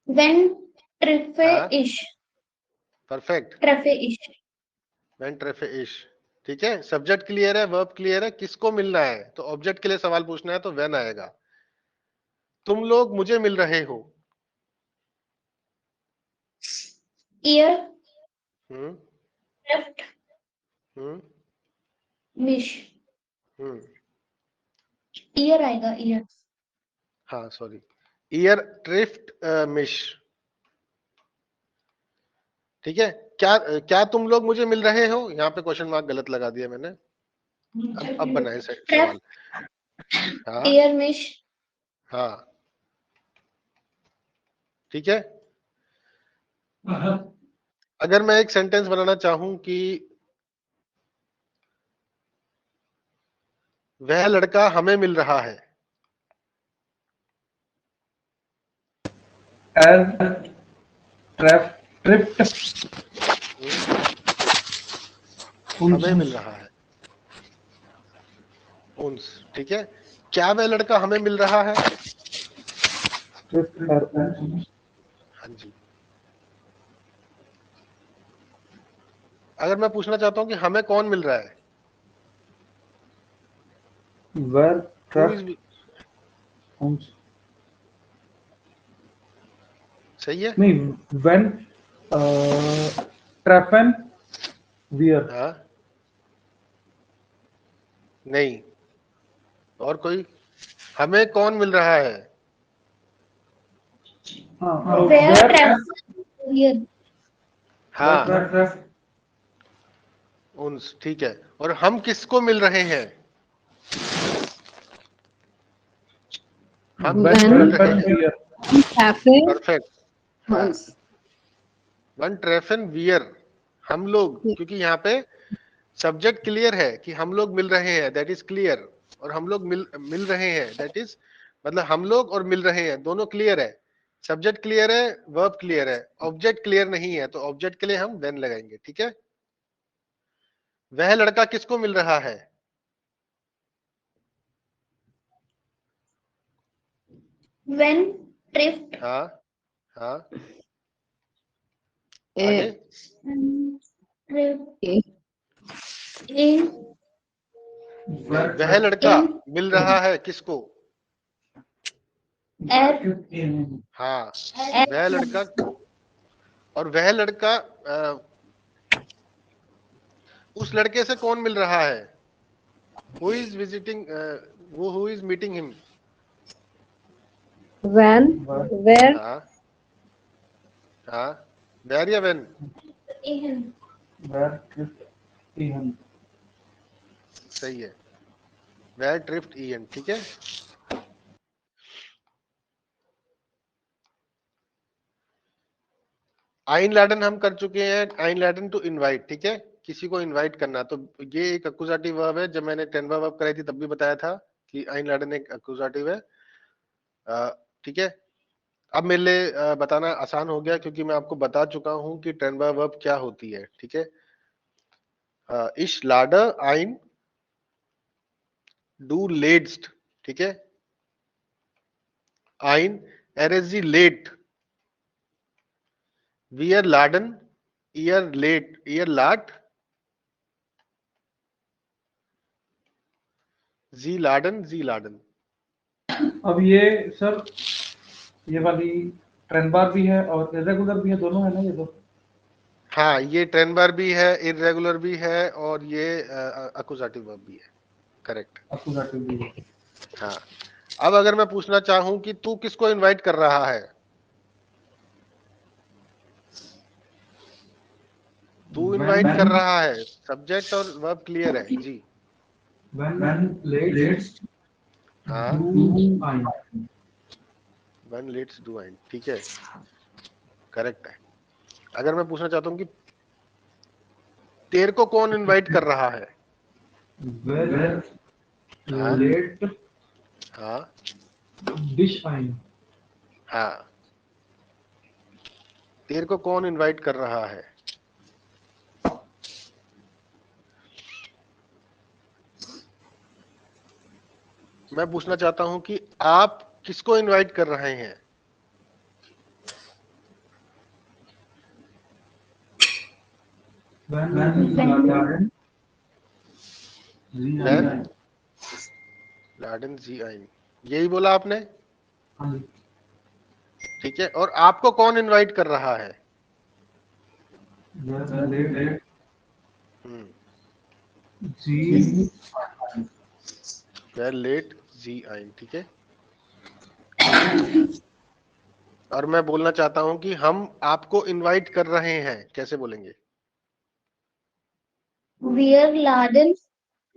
When treffe हाँ ish. परफेक्ट। Treffe ish. व्हेन ट्रैफे इश, ठीक है। सब्जेक्ट क्लियर है, वर्ब क्लियर है, किसको मिलना है तो ऑब्जेक्ट के लिए सवाल पूछना है तो व्हेन आएगा। तुम लोग मुझे मिल रहे हो। Ear हम्म drift हम्म mish. हम्म Ear आएगा ear. हाँ सॉरी, ईयर ट्रिफ्ट मिश, ठीक है। क्या क्या तुम लोग मुझे मिल रहे हो? यहाँ पे क्वेश्चन मार्क गलत लगा दिया मैंने। अब बनाए सवाल। हाँ Ear mish. हाँ ठीक है। अगर मैं एक सेंटेंस बनाना चाहूं कि वह लड़का हमें मिल रहा है, As drift, हमें मिल रहा है, उन्स, ठीक है। क्या वह लड़का हमें मिल रहा है? drift or uns. हाँ जी। अगर मैं पूछना चाहता हूं कि हमें कौन मिल रहा है, Where who drift, is, uns. सही है। नहीं, when treffen, where. हाँ नहीं, और कोई? हमें कौन मिल रहा है? हाँ, Where where treffe ear. हाँ treff, उन्स, ठीक है। और हम किसको मिल रहे हैं? हम when किसको मिल रहे treffen, हैं? where. cafe, perfect. हाँ once. वन ट्रेफन वियर, हम लोग, क्योंकि यहाँ पे सब्जेक्ट क्लियर है कि हम लोग मिल रहे हैं, दैट इज क्लियर, और हम लोग मिल रहे हैं, दैट इज मतलब हम लोग और मिल रहे हैं दोनों क्लियर है। सब्जेक्ट क्लियर है, वर्ब क्लियर है, ऑब्जेक्ट क्लियर नहीं है, तो ऑब्जेक्ट के लिए हम व्हेन लगाएंगे, ठीक है। वह लड़का किसको मिल रहा है? when Trift हाँ हाँ, आगे। Trift in नहीं, वह लड़का मिल रहा है किसको? at हाँ, वह लड़का, और वह लड़का उस लड़के से कौन मिल रहा है? हु इज विजिटिंग, वो who is meeting him? when, where, हाँ हाँ, वेर या when? in Where Trift Ian. सही है, वेर ट्रिफ्ट ईएन, ठीक है। आइन लैडन हम कर चुके हैं, आइन लैडन टू इनवाइट, ठीक है, किसी को इनवाइट करना, तो ये एक अक्यूजेटिव वर्ब है। जब मैंने टेनवा वर्ब कराई थी तब भी बताया था कि आइन लैडन एक अक्यूजेटिव है, ठीक है। अब मेरे लिए बताना आसान हो गया क्योंकि मैं आपको बता चुका हूं कि टेनवा वर्ब क्या होती है, ठीक है। इश लाडर आइन डू लेट्स्ट, ठीक है। आइन एरेजी लेट, वियर लाडन ईयर लेट, ईयर लाट, जी लाडन, जी लाडन। अब ये सर, ये वाली ट्रेंड बार भी है और इरेगुलर भी है, दोनों है ना ये दो? हाँ, ये ट्रेन बार भी है, इरेगुलर भी है, और ये अक्यूजेटिव वर्ब भी है, करेक्ट। अक्यूजेटिव भी है। हाँ, अब अगर मैं पूछना चाहूं कि तू किसको इनवाइट कर रहा है, तू इनवाइट कर रहा है, सब्जेक्ट और वर्ब क्लियर है जी। When let's हाँ, do I. When let's do आइन, ठीक है, करेक्ट है। अगर मैं पूछना चाहता हूं कि तेरे को कौन इनवाइट कर रहा है? Where हाँ let हाँ dish I. हाँ, तेरे को कौन इनवाइट कर रहा है? मैं पूछना चाहता हूं कि आप किसको इनवाइट कर रहे हैं? When व्हेन लाडन जी आइन, यही बोला आपने, हाँ जी। ठीक है। और आपको कौन इनवाइट कर रहा है? When let हम्म, जी वेर लेट जी आइन, ठीक है। और मैं बोलना चाहता हूं कि हम आपको इनवाइट कर रहे हैं, कैसे बोलेंगे? where Laden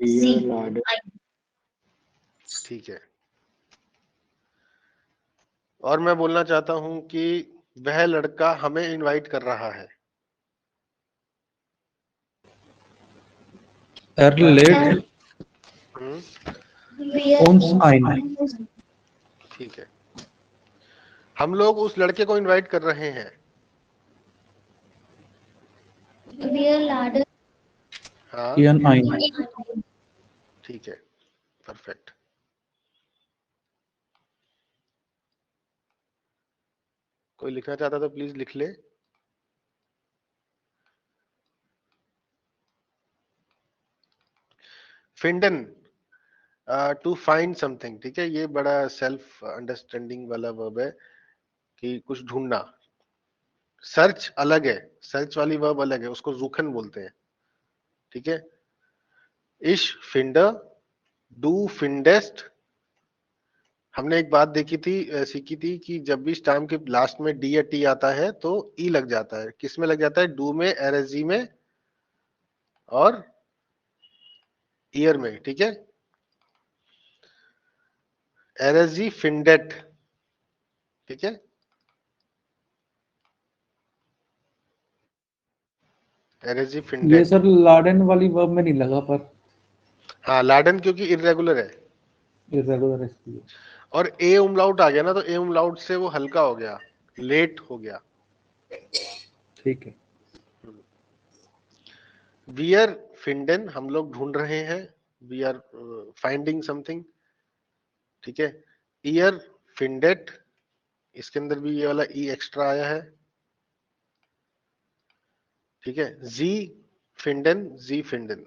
Dear Z Lord, ठीक है। और मैं बोलना चाहता हूं कि वह लड़का हमें इनवाइट कर रहा है। let hmm, where uns ein. ठीक है। हम लोग उस लड़के को इनवाइट कर रहे हैं। where Laden हाँ, Ian ein. ठीक है, परफेक्ट। कोई लिखना चाहता तो प्लीज लिख ले। फिंडन, टू फाइंड समथिंग, ठीक है, ये बड़ा सेल्फ अंडरस्टैंडिंग वाला वर्ब है कि कुछ ढूंढना। सर्च अलग है, सर्च वाली वर्ब अलग है, उसको जूखन बोलते हैं, ठीक है। इश फिंडर, डू फिंडेस्ट। हमने एक बात देखी थी, सीखी थी कि जब भी स्टाम के लास्ट में डी या टी आता है तो ई लग जाता है। किस में लग जाता है? डू में, एरएसजी में और ईयर में, ठीक है। एरएसजी फिंडेट, ठीक है। एरेजी ये फिंडेट। सर लाडेन वाली वर्ब में नहीं लगा, पर हाँ लाडन क्योंकि इरेगुलर है, इरेगुलर है इसलिए। और ए उमलाउट आ गया ना, तो ए उमलाउट से वो हल्का हो गया, लेट हो गया। ठीक है। वियर फिंडन हम लोग ढूंढ रहे हैं, वी आर फाइंडिंग समथिंग, ठीक है। ईयर फिंडेट, इसके अंदर भी ये वाला ई एक्स्ट्रा आया है, ठीक है। जी फिंडन, जी फिंडन।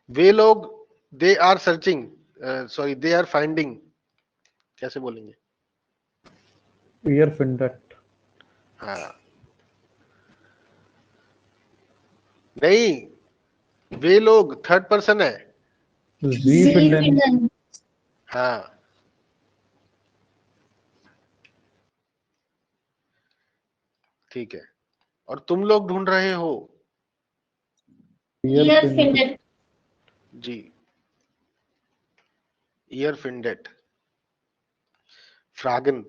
वे लोग they are searching, sorry they are finding, कैसे बोलेंगे? ईयर फिंडेट। हाँ नहीं, वे लोग थर्ड पर्सन है। जी Z फिंडेन। Finland. हाँ ठीक है, और तुम लोग ढूंढ रहे हो, ईयर Ear फिंडेट। Finland. जी ईयर फिंडेट। फ्रागन,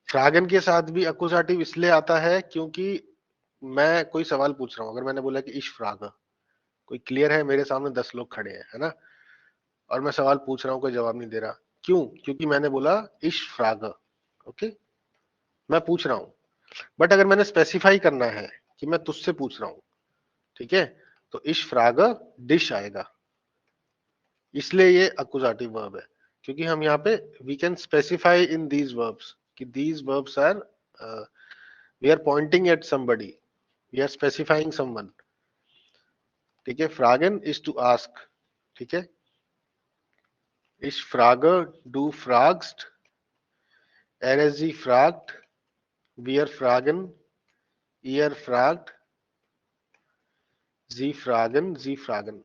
फ्रागन के साथ भी अकुजाटिव इसलिए आता है क्योंकि मैं कोई सवाल पूछ रहा हूं, अगर मैंने बोला कि इश फ्राग, कोई क्लियर है, मेरे सामने 10 लोग खड़े हैं, है ना, और मैं सवाल पूछ रहा हूं, कोई जवाब नहीं दे रहा, क्यों? क्योंकि मैंने बोला इश फ्राग, ओके, मैं पूछ रहा हूं। बट अगर मैंने स्पेसिफाई करना है कि मैं तुझसे पूछ रहा हूं, ठीक है, तो इश फ्राग डिश आएगा, इसलिए ये अकुजाटिव वर्ब है, क्योंकि हम यहाँ पे we can specify in these verbs कि these verbs are, we are pointing at somebody, we are specifying someone, ठीक है। फ्रागन इज टू आस्क, ठीक है। इज फ्रागर, डू फ्राग्स्ट, er is he fragt, wir fragen, ihr fragt, sie fragen, sie fragen।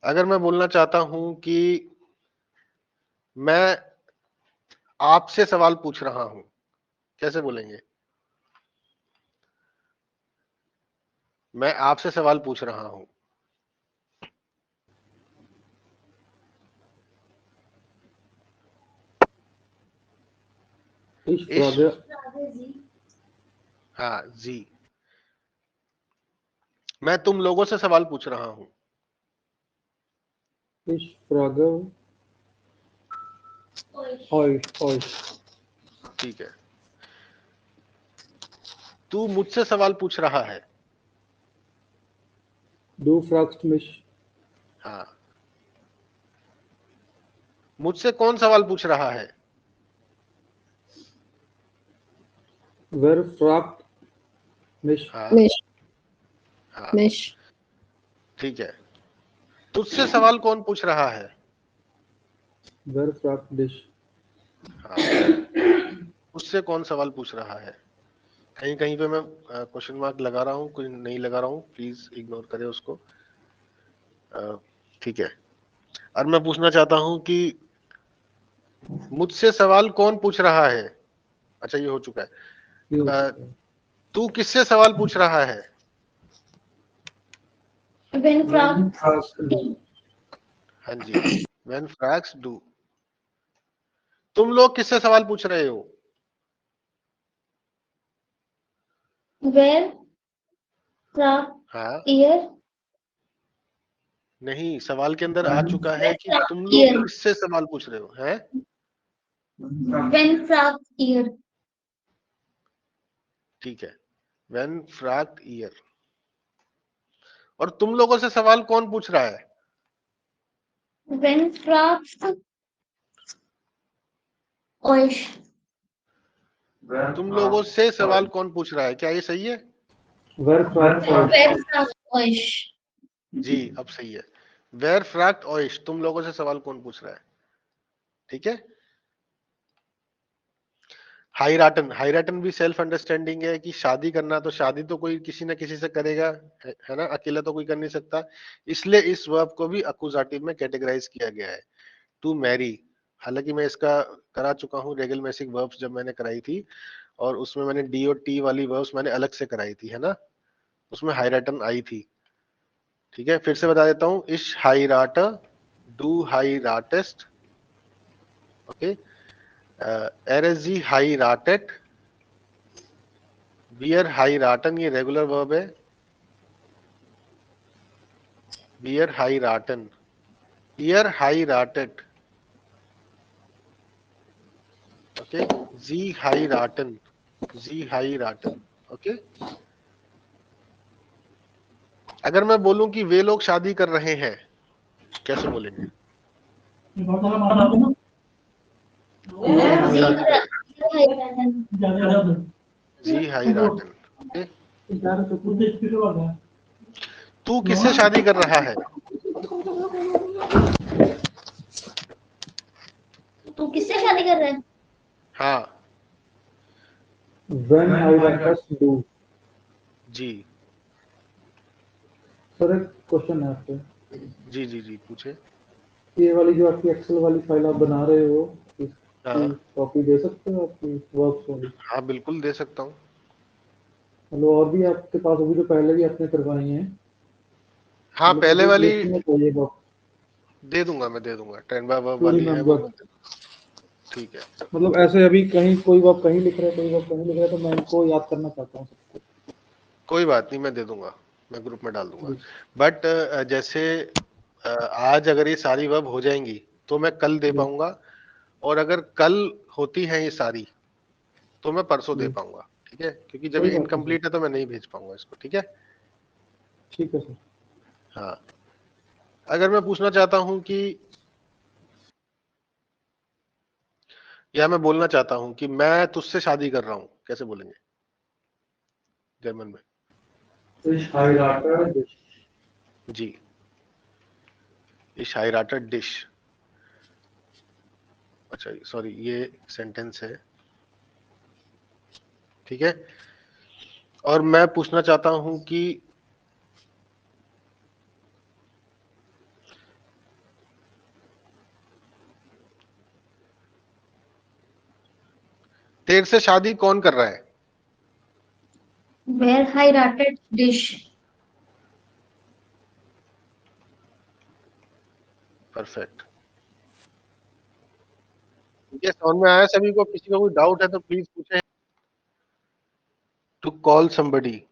अगर मैं बोलना चाहता हूं कि मैं आपसे सवाल पूछ रहा हूं, कैसे बोलेंगे? मैं आपसे सवाल पूछ रहा हूं, इश इश, फ्रागे। हाँ जी, मैं तुम लोगों से सवाल पूछ रहा हूं, इश फ्रागे। Eye eye. ठीक है। तू मुझसे सवाल पूछ रहा है, डू फ्राग्स्ट मिश। हाँ। मुझसे कौन सवाल पूछ रहा है? वेर फ्राग्ट मिश। हाँ मिश। हाँ मिश। ठीक है। तुझसे सवाल कौन पूछ रहा है? वेर फ्राग्ट डिश। हाँ, उससे कौन सवाल पूछ रहा है? कहीं कहीं पे मैं क्वेश्चन मार्क लगा रहा हूँ, कोई नहीं लगा रहा हूँ, प्लीज इग्नोर करें उसको, ठीक है। और मैं पूछना चाहता हूँ कि मुझसे सवाल कौन पूछ रहा है? अच्छा ये हो चुका है। तू किससे सवाल पूछ रहा है? When frog. हाँ जी, when frogs do। तुम लोग किससे सवाल पूछ रहे हो? Where frog. हाँ Ear. नहीं, सवाल के अंदर आ चुका है कि Frog तुम लोग ear. किससे सवाल पूछ रहे हो, हैं? When frog ear. ठीक है, when frog ear। और तुम लोगों से सवाल कौन पूछ रहा है? When frogs. Oish. तुम लोगों से सवाल कौन पूछ रहा है, क्या ये सही है? वेर फ्राग्ट। Where frog oish. जी अब सही है। वेर फ्रैक्ट ऑइश, तुम लोगों से सवाल कौन पूछ रहा है, ठीक है। हाइराटन, हाइराटन भी सेल्फ अंडरस्टैंडिंग है कि शादी करना, तो शादी तो कोई किसी ना किसी से करेगा, है ना, अकेला तो कोई कर नहीं सकता, इसलिए इस वर्ब को भी अकुजाटिव में कैटेगराइज किया गया है। टू मैरी, हालांकि मैं इसका करा चुका हूँ रेगुलमेसिक वर्ब्स जब मैंने कराई थी, और उसमें मैंने डी और टी वाली वर्ब्स मैंने अलग से कराई थी, है ना, उसमें हाइराटन आई थी, ठीक है। फिर से बता देता हूँ, इश हाइराटा, डू हाइराटेस्ट, okay, er ist sie heiratet, बियर हाइराटन ये रेगुलर वर्ब है। बियर हाइराटन, ईयर हाइराटेड, ओके, जी हाइराटन, जी हाइराटन, ओके। अगर मैं बोलूं कि वे लोग शादी कर रहे हैं, कैसे बोलेंगे? शादी कर रहे हैं, जी हाइराटन, ओके। तू किससे शादी कर रहा है? तू किससे शादी कर रहा है? हाँ, When hierarchs do. जी सर एक क्वेश्चन है आपसे, जी जी जी पूछे। ये वाली जो आपकी एक्सेल वाली फाइल आप बना रहे हो, इसकी हाँ कॉपी दे सकते हो आपकी वर्क्स वाली? हाँ बिल्कुल दे सकता हूँ। मतलब और भी आपके पास होगी जो पहले भी आपने करवाई हैं? हाँ मतलब पहले मुझे वाली देखने में चाहिए बॉक्स दे दूंगा, मैं दे दूंगा। 10 बाय वर्ब पूरी वाली है वो मेंबर। मैं दे दूंगा। ठीक है, मतलब ऐसे अभी कहीं कोई वर्ब कहीं लिख रहा है, कोई वर्ब कहीं लिख रहा है, तो मैं इनको याद करना चाहता हूँ सबको। कोई बात नहीं, मैं दे दूंगा, मैं ग्रुप में डाल दूंगा। जी। बट जैसे आज अगर ये सारी वर्ब हो जाएंगी तो मैं कल दे जी। पाऊंगा, और अगर कल होती हैं ये सारी तो मैं परसों दे जी। पाऊंगा, ठीक है? क्योंकि जब कोई ये बात नहीं सर। इनकम्प्लीट है तो मैं नहीं भेज पाऊंगा इसको, ठीक है? ठीक है सर। हाँ, अगर मैं पूछना चाहता हूं कि, या मैं बोलना चाहता हूं कि मैं तुझसे शादी कर रहा हूं, कैसे बोलेंगे जर्मन में? Ich heirate dich. जी, इश हाइराटेड डिश। अच्छा सॉरी, ये सेंटेंस है, ठीक है? और मैं पूछना चाहता हूं कि तेरे से शादी कौन कर रहा है? Where heirated dish. परफेक्ट, ठीक है, समझ में आया सभी को? किसी को कोई डाउट है तो प्लीज पूछें। टू कॉल समबडी,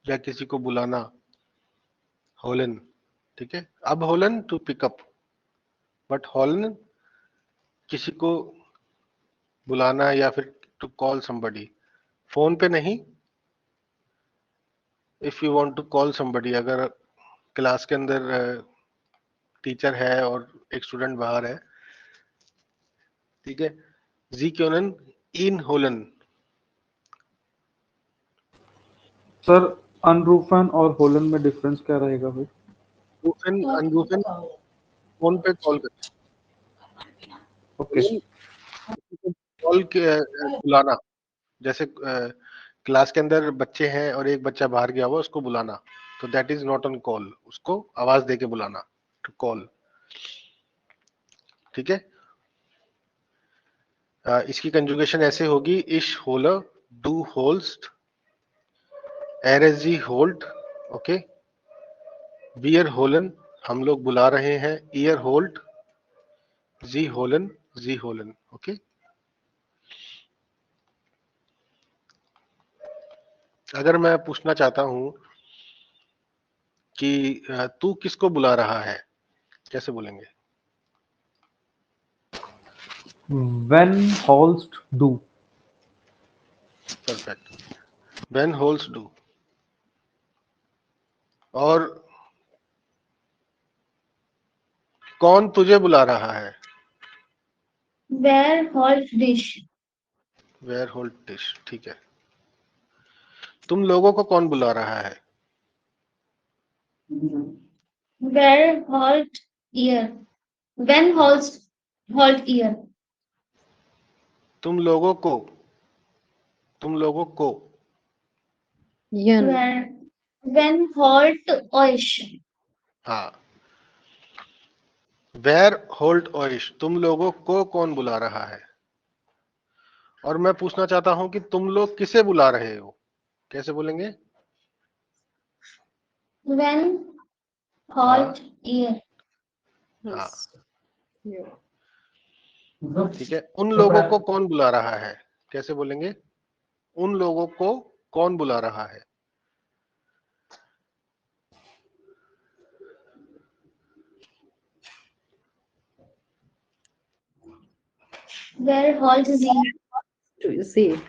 या किसी को बुलाना, होलन, ठीक है? अब होलन टू पिकअप, बट हॉलन किसी को बुलाना या फिर टू कॉल समबडी, फोन पे नहीं। If you want to call somebody, अगर क्लास के अंदर टीचर है और एक स्टूडेंट बाहर है, ठीक है? जी क्योंन इन होलन। सर अनरूफन और होलन में डिफरेंस क्या रहेगा भाई? रूफन अनरूफन फोन पे कॉल कर, ओके। कॉल के बुलाना, जैसे क्लास के अंदर बच्चे हैं और एक बच्चा बाहर गया हुआ, उसको बुलाना, तो that is not on call, उसको आवाज देके बुलाना, टू कॉल, ठीक है? इसकी कंजुगेशन ऐसे होगी, इश होलर, डू होल्स्ट, एरजी होल्ट, ओके। बियर होलन, हम लोग बुला रहे हैं, ईयर होल्ट, जी होलन, जी होलन, ओके। अगर मैं पूछना चाहता हूं कि तू किसको बुला रहा है, कैसे बोलेंगे? When Holst do. परफेक्ट, व्हेन होल्स डू। और कौन तुझे बुला रहा है? Where halt dish. वेयर होल्ड डिश, ठीक है। तुम लोगों को कौन बुला रहा है? Where halt ear. When halt ear. तुम लोगों को, तुम लोगों को, Yan. When halt euch. हाँ, वेयर होल्ड ओइश, तुम लोगों को कौन बुला रहा है? और मैं पूछना चाहता हूं कि तुम लोग किसे बुला रहे हो, कैसे बोलेंगे? When halt ear. हाँ, Yeah. ठीक है। उन लोगों को कौन बुला रहा है, कैसे बोलेंगे? उन लोगों को कौन बुला रहा है? Where halts Z? To see.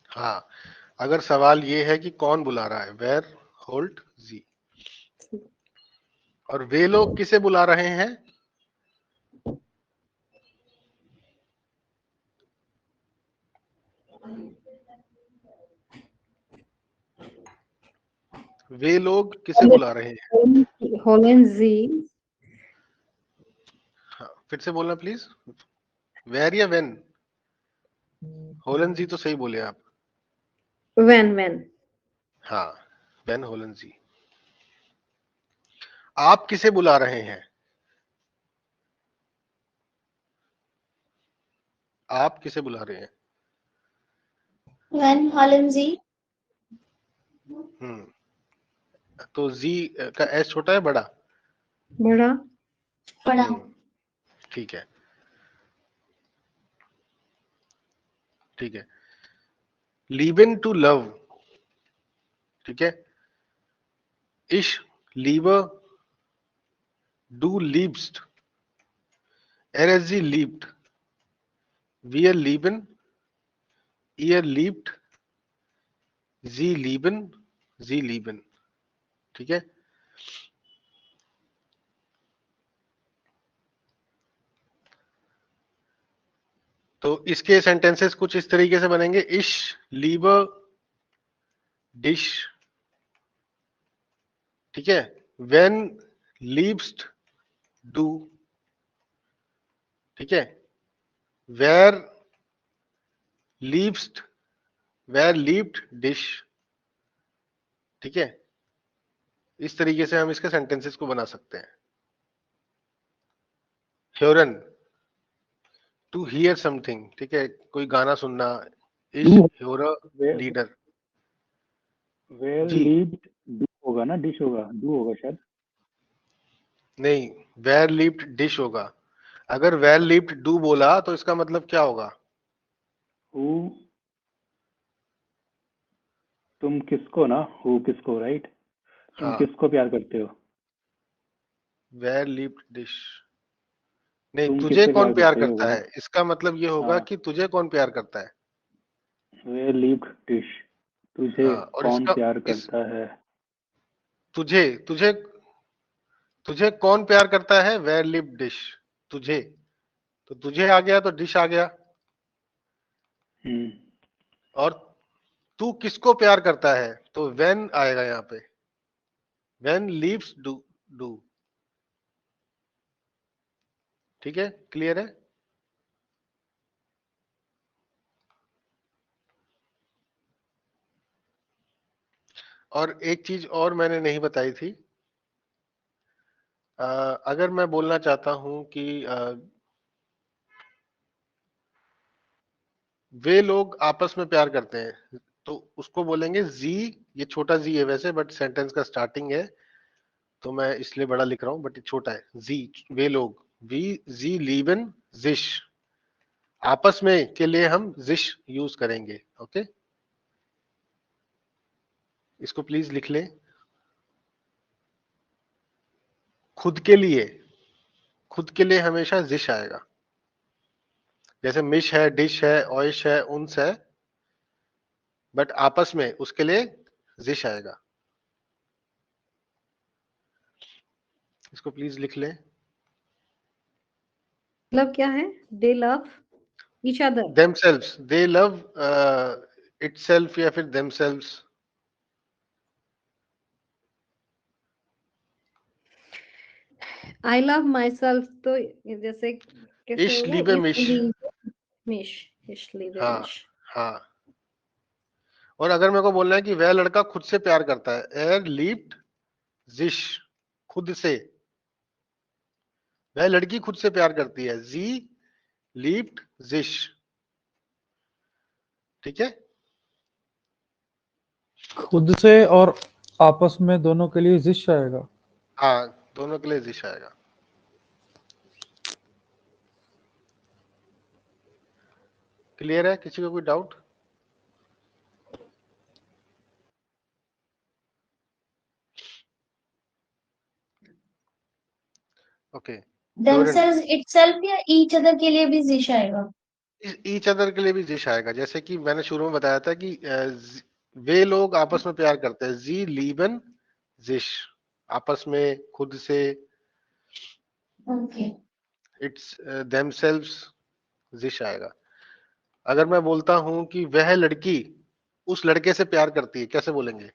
हाँ, अगर सवाल ये है कि कौन बुला रहा है, वेयर होल्ट जी, और वे लोग किसे बुला रहे हैं? वे लोग किसे बुला रहे हैं? Holland Z. हाँ, फिर से बोलना प्लीज। वेयर या वेन? होलन जी तो सही बोले आप। When. हाँ, वेन होलन जी। आप किसे बुला रहे हैं? आप किसे बुला रहे हैं? When Holland Z? तो जी का एस छोटा है बड़ा? बड़ा. बड़ा. ठीक है, ठीक है। लीबन टू लव, ठीक है। इश, लीबर, do लीब्स्ट, एरजी लीब्ट, wir lieben, ihr liebt, sie lieben, sie lieben, ठीक है। तो इसके सेंटेंसेस कुछ इस तरीके से बनेंगे, इश लीबर डिश, ठीक है। वेन लीब्स्ट डू, ठीक है। वेर लीब्स्ट, वेर लीब्ड डिश, ठीक है। इस तरीके से हम इसके सेंटेंसेस को बना सकते हैं। ह्योरन, टू हियर समथिंग, ठीक है, कोई गाना सुनना। इश ह्योर लीडर, वेयर जी लीड डू होगा ना, डिश होगा, डू होगा शायद। नहीं, वेयर लीप्ड डिश होगा। अगर वेयर लीप्ड डू बोला तो इसका मतलब क्या होगा? हु, तुम किसको ना, हु किसको, राइट? तुम हाँ, किसको प्यार करते हो? वेयर लीप्ड डिश, नहीं, तुम तुझे किससे कौन प्यार प्यार करते हो करता होगा है, ना। इसका मतलब ये होगा हाँ, कि तुझे कौन प्यार करता है। वेयर लीड डिश, तुझे हाँ, और कौन इसका प्यार इस करता है? तुझे तुझे तुझे कौन प्यार करता है, वेयर लीप्ड डिश, तुझे, तो तुझे आ गया तो डिश आ गया। हम्म, और तू किसको प्यार करता है, तो वेन आएगा यहाँ पे, वेन लीव्स डू, डू, ठीक है, क्लियर है। और एक चीज और मैंने नहीं बताई थी, अगर मैं बोलना चाहता हूं कि वे लोग आपस में प्यार करते हैं, तो उसको बोलेंगे जी। ये छोटा जी है वैसे, बट सेंटेंस का स्टार्टिंग है, तो मैं इसलिए बड़ा लिख रहा हूं, बट ये छोटा है। जी, वे लोग, वी जी लीबन जिश, आपस में के लिए हम जिश यूज करेंगे। ओके, इसको प्लीज लिख लें। खुद के लिए, खुद के लिए हमेशा जिश आएगा। जैसे मिश है, डिश है, ऑयश है, उन्स है, बट आपस में उसके लिए जिश आएगा। इसको प्लीज लिख लें। मतलब क्या है? They love each other. themselves, they love itself या फिर themselves। I love myself. तो जैसे कैसे इश होगा? लीबे If मिश, Mish. Ish liebe हाँ, Mish. हाँ। और अगर मेरे को बोलना है कि वह लड़का खुद से प्यार करता है, एर लीप्ड जिश, खुद से। वह लड़की खुद से प्यार करती है, जी लीप्ड जिश, ठीक है। खुद से और आपस में दोनों के लिए जिश आएगा। हाँ, दोनों के लिए जिश आएगा। क्लियर है? किसी को कोई डाउट? ओके, themselves itself या each other के लिए भी जिश आएगा? ईच अदर के लिए भी जिश आएगा। जैसे कि मैंने शुरू में बताया था कि वे लोग आपस में प्यार करते हैं, जी लीबन जिश, आपस में, खुद से, Okay. इट्स देमसेल्व्स जिश आएगा। अगर मैं बोलता हूं कि वह लड़की उस लड़के से प्यार करती है, कैसे बोलेंगे?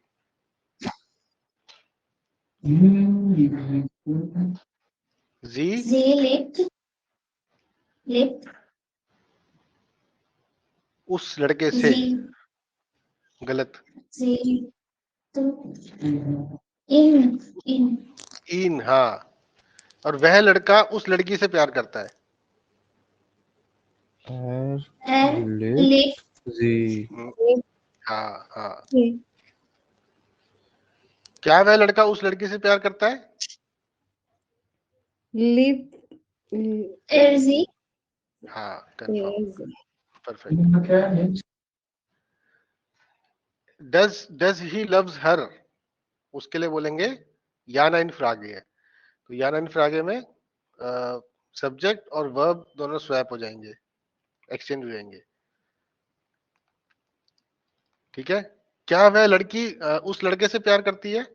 जी They live उस लड़के से, they गलत, they in इन, हाँ, और वह लड़का उस लड़की से प्यार करता है। and live जी हाँ हाँ, क्या वह लड़का उस लड़की से प्यार करता है? live is हाँ, confirm, is perfect. Does he loves her, उसके लिए बोलेंगे याना इन फ्रागे है। तो याना इन फ्रागे में सब्जेक्ट और वर्ब दोनों स्वैप हो जाएंगे, एक्सचेंज हो जाएंगे। ठीक है, क्या वह लड़की उस लड़के से प्यार करती है?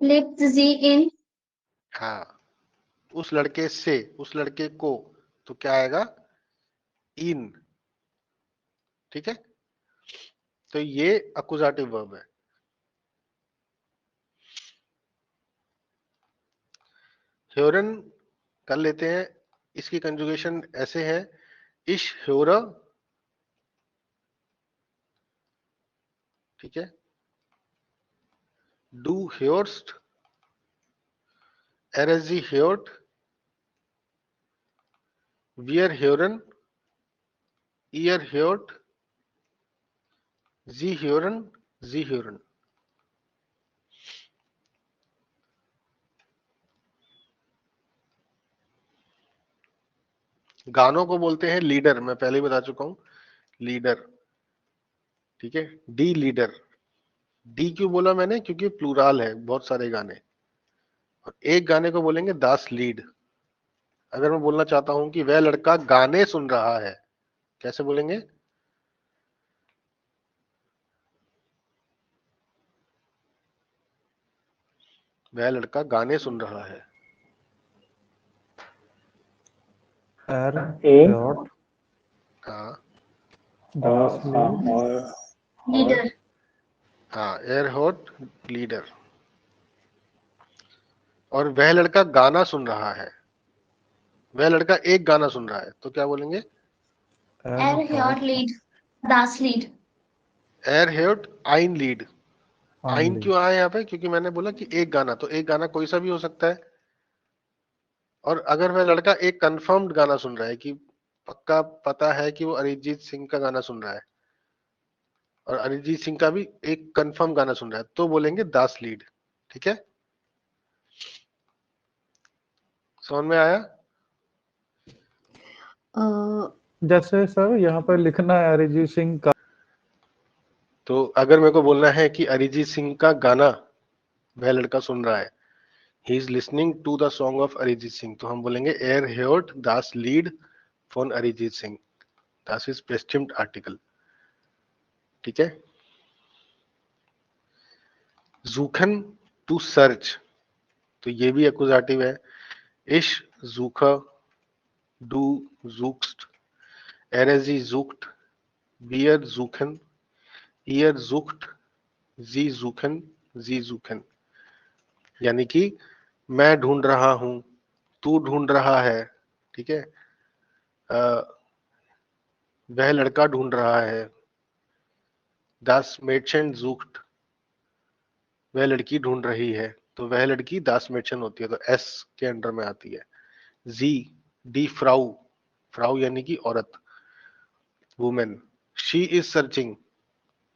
lives they in हाँ, उस लड़के से, उस लड़के को, तो क्या आएगा? इन। ठीक है, तो ये अकुजाटिव वर्ब है। ह्योरन कर लेते हैं, इसकी कंजुगेशन ऐसे है, इश ह्योरा, ठीक है, डू ह्योर्स्ट, एरजी ह्योर्ट, वियर ह्योरन, ईयर ह्योर्ट, जी ह्योरन, जी ह्योरन। गानों को बोलते हैं लीडर, मैं पहले ही बता चुका हूं, लीडर। ठीक है, डी लीडर। डी क्यों बोला मैंने? क्योंकि प्लूराल है, बहुत सारे गाने, और एक गाने को बोलेंगे दास लीड। अगर मैं बोलना चाहता हूं कि वह लड़का गाने सुन रहा है, कैसे बोलेंगे? वह लड़का गाने सुन रहा है। एर ए डॉट हाँ और leader हाँ, एयर हॉट लीडर। और वह लड़का गाना सुन रहा है, वह लड़का एक गाना सुन रहा है, तो क्या बोलेंगे? er hört lead das lead air hate आइन लीड। आइन लीड क्यों आया यहाँ पे? क्योंकि मैंने बोला कि एक गाना, तो एक गाना कोई सा भी हो सकता है। और अगर वह लड़का एक कंफर्म्ड गाना सुन रहा है, कि पक्का पता है कि वो अरिजीत सिंह का गाना सुन रहा है, और अरिजीत सिंह का भी एक कंफर्म गाना सुन रहा है, तो बोलेंगे दास लीड। ठीक है, समझ में आया? जैसे सर यहाँ पर लिखना है अरिजीत सिंह का, तो अगर मेरे को बोलना है कि अरिजीत सिंह का गाना वह लड़का सुन रहा है, he is listening to the song of Arijit Singh, तो हम बोलेंगे एयर हेयर्ड दास लीड फॉर अरिजीत सिंह, दास इज प्रेस्टिम्ड आर्टिकल। ठीक है, जूखन टू सर्च, तो ये भी एक्यूजेटिव है। इश जूखा, डू जूक्स्ट, एरेजी जूक्ट, बियर जूखन, ईयर जूक्ट, जी जूखन, जी जूखन। यानी कि मैं ढूंढ रहा हूं, तू ढूंढ रहा है, ठीक है, वह लड़का ढूंढ रहा है, दास मेडशन जूक्ट, वह लड़की ढूंढ रही है, तो वह लड़की दास मेडशन होती है, तो एस के अंडर में आती है। जी डी फ्राउ, फ्राउ यानी कि औरत, वुमेन। शी इज सर्चिंग,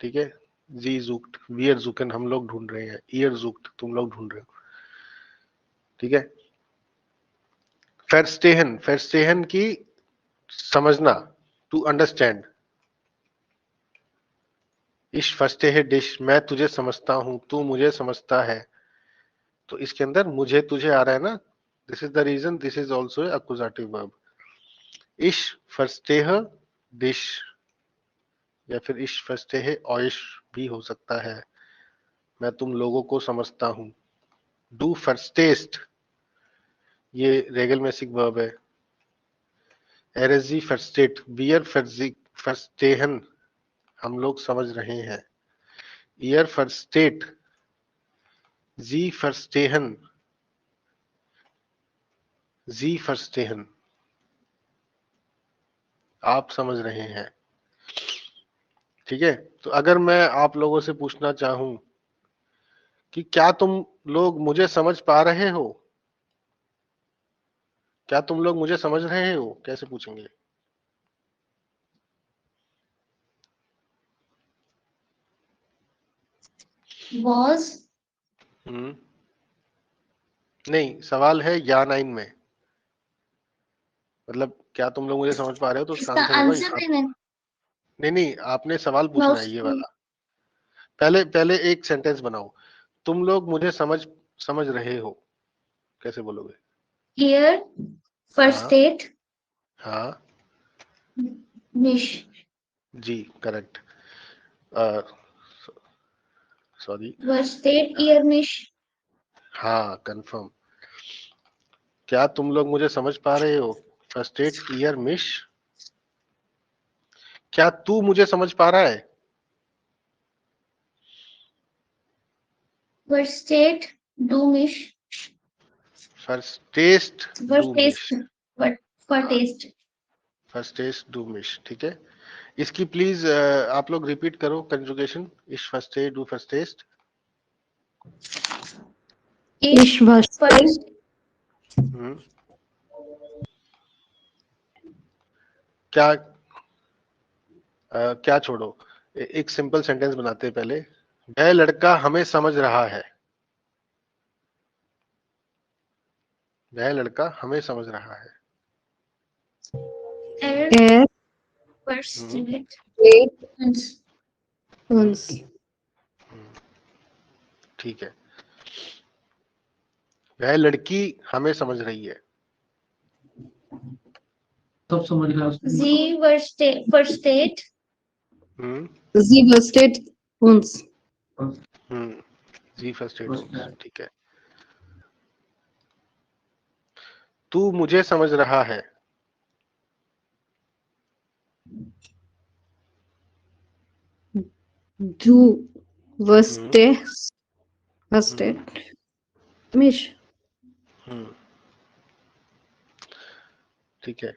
ठीक है, जी जूक्ट, वियर जूकन हम लोग ढूंढ रहे हैं, ईयर जूक्ट तुम लोग ढूंढ रहे हो। ठीक है। फेरस्टेहन, फेरस्टेहन की समझना, टू अंडरस्टैंड। इश फर्स्टेह डिश, मैं तुझे समझता हूं, तू मुझे समझता है। तो इसके अंदर मुझे तुझे आ रहा है ना, this is the reason this is also accusative verb. इश फर्स्टेह डिश, या फिर इश फर्स्टेह ऑइश भी हो सकता है। मैं तुम लोगों को समझता हूं। डू फर्स्टेस्ट, ये रेगलमैसिक वर्ब है। एरेजी फर्स्टेट, बियर फर्स्टेहन, हम लोग समझ रहे हैं। ईयर फर्स्टेट, जी फर्स्टेहन, जी फर्स्टेहन, आप समझ रहे हैं। ठीक है। तो अगर मैं आप लोगों से पूछना चाहूं कि क्या तुम लोग मुझे समझ पा रहे हो, क्या तुम लोग मुझे समझ रहे हो, कैसे पूछेंगे? was नहीं, सवाल है या नाइन में, मतलब क्या तुम लोग मुझे समझ पा रहे हो, तो उसका इसका आंसर होगा आंसर हाँ। देना है। नहीं नहीं, आपने सवाल मैं पूछना है ये उसको वाला। पहले पहले एक सेंटेंस बनाओ, तुम लोग मुझे समझ समझ रहे हो, कैसे बोलोगे? here first हाँ state हाँ niche जी, correct. Sorry, first state ear niche हाँ कंफर्म। क्या तुम लोग मुझे समझ पा रहे हो, फर्स्ट एड ईयर मिश। क्या तू मुझे समझ पा रहा है? first state do niche फर्स्ट टेस्ट first डू मिश, taste but for taste फर्स्ट टेस्ट डू मिश, ठीक है। इसकी प्लीज आप लोग रिपीट करो कंजुगेशन, इश फर्स्ट एड डू फर्स्ट टेस्ट। ish first first क्या क्या छोड़ो, एक सिंपल सेंटेंस बनाते हैं पहले। वह लड़का हमें समझ रहा है, वह लड़का हमें समझ रहा है। air air first हम्म, state wait once once ठीक है। वह लड़की हमें समझ रही है। सब समझ रहा है उसको। z first state हम्म sie versteht uns जी फर्स्ट एड, ठीक है। तू मुझे समझ रहा है। du versteht mich ठीक है।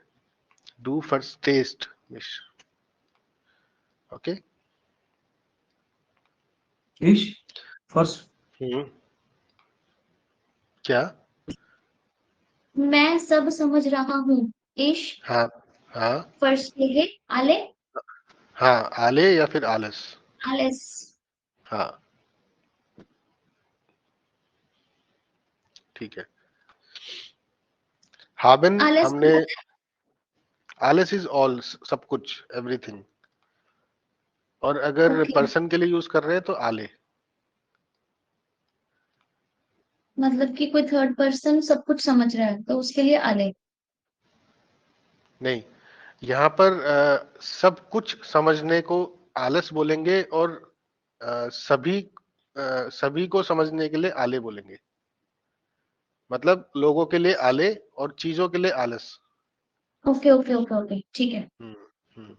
डू फर्स्ट टेस्ट मिश, ओके। इश फर्स्ट क्या? मैं सब समझ रहा हूँ ish हाँ हाँ first है आले हाँ, आले या फिर आलस। alles हाँ ठीक है। हाबिन alles हमने, आलस इज ऑल, सब कुछ, एवरीथिंग। और अगर ओके पर्सन के लिए यूज कर रहे हैं तो आले। मतलब कि कोई थर्ड पर्सन सब कुछ समझ रहा है तो उसके लिए आले नहीं, यहाँ पर सब कुछ समझने को आलस बोलेंगे, और सभी को समझने के लिए आले बोलेंगे। मतलब लोगों के लिए आले और चीजों के लिए आलस। ओके ओके ओके ओके ठीक है हम्म, हम्म,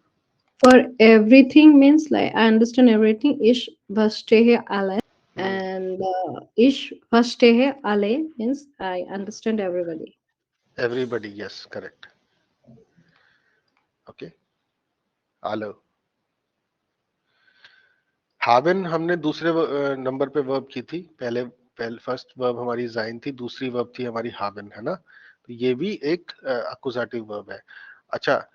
for everything means like I understand everything ich verstehe alle हम्म, and ich verstehe alle means I understand everybody everybody, yes correct, okay. आलो। हाबिन हमने दूसरे नंबर पे वर्ब की थी, पहले पहले फर्स्ट वर्ब हमारी जाइन थी, दूसरी वर्ब थी हमारी हाबिन, है ना। तो ये भी एक अकुजाटिव वर्ब है। अच्छा,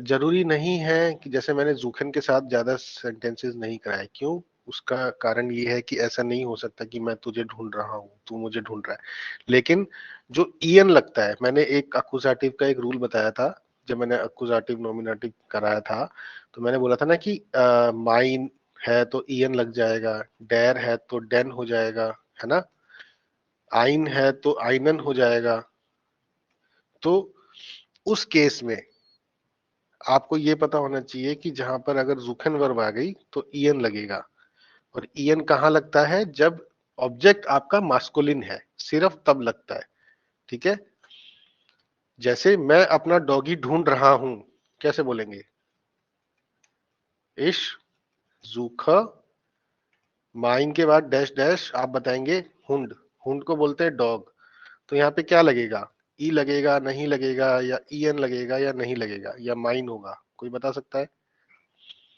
जरूरी नहीं है कि, जैसे मैंने जूखन के साथ ज्यादा सेंटेंसेस नहीं कराए, क्यों? उसका कारण ये है कि ऐसा नहीं हो सकता कि मैं तुझे ढूंढ रहा हूँ, तू मुझे ढूंढ रहा है। लेकिन जो ईएन लगता है, मैंने एक अक्यूजेटिव का एक रूल बताया था जब मैंने अक्यूजेटिव नॉमिनेटिव कराया था, तो मैंने बोला था ना कि माइन है तो ईएन लग जाएगा, डेर है तो डेन हो जाएगा, है ना, आइन है तो आइनन हो जाएगा। तो उस केस में आपको ये पता होना चाहिए कि जहां पर अगर जुखन वर्ब आ गई तो ईएन लगेगा, और ईएन कहाँ लगता है, जब ऑब्जेक्ट आपका मास्कुलिन है, सिर्फ तब लगता है। ठीक है, जैसे मैं अपना डॉगी ढूंढ रहा हूं, कैसे बोलेंगे, इश जूख माइन के बाद डैश डैश आप बताएंगे हुंड, हुंड को बोलते हैं डॉग। तो यहाँ पे क्या लगेगा, ई लगेगा, नहीं लगेगा, या ईएन लगेगा या नहीं लगेगा, या माइन होगा, कोई बता सकता है?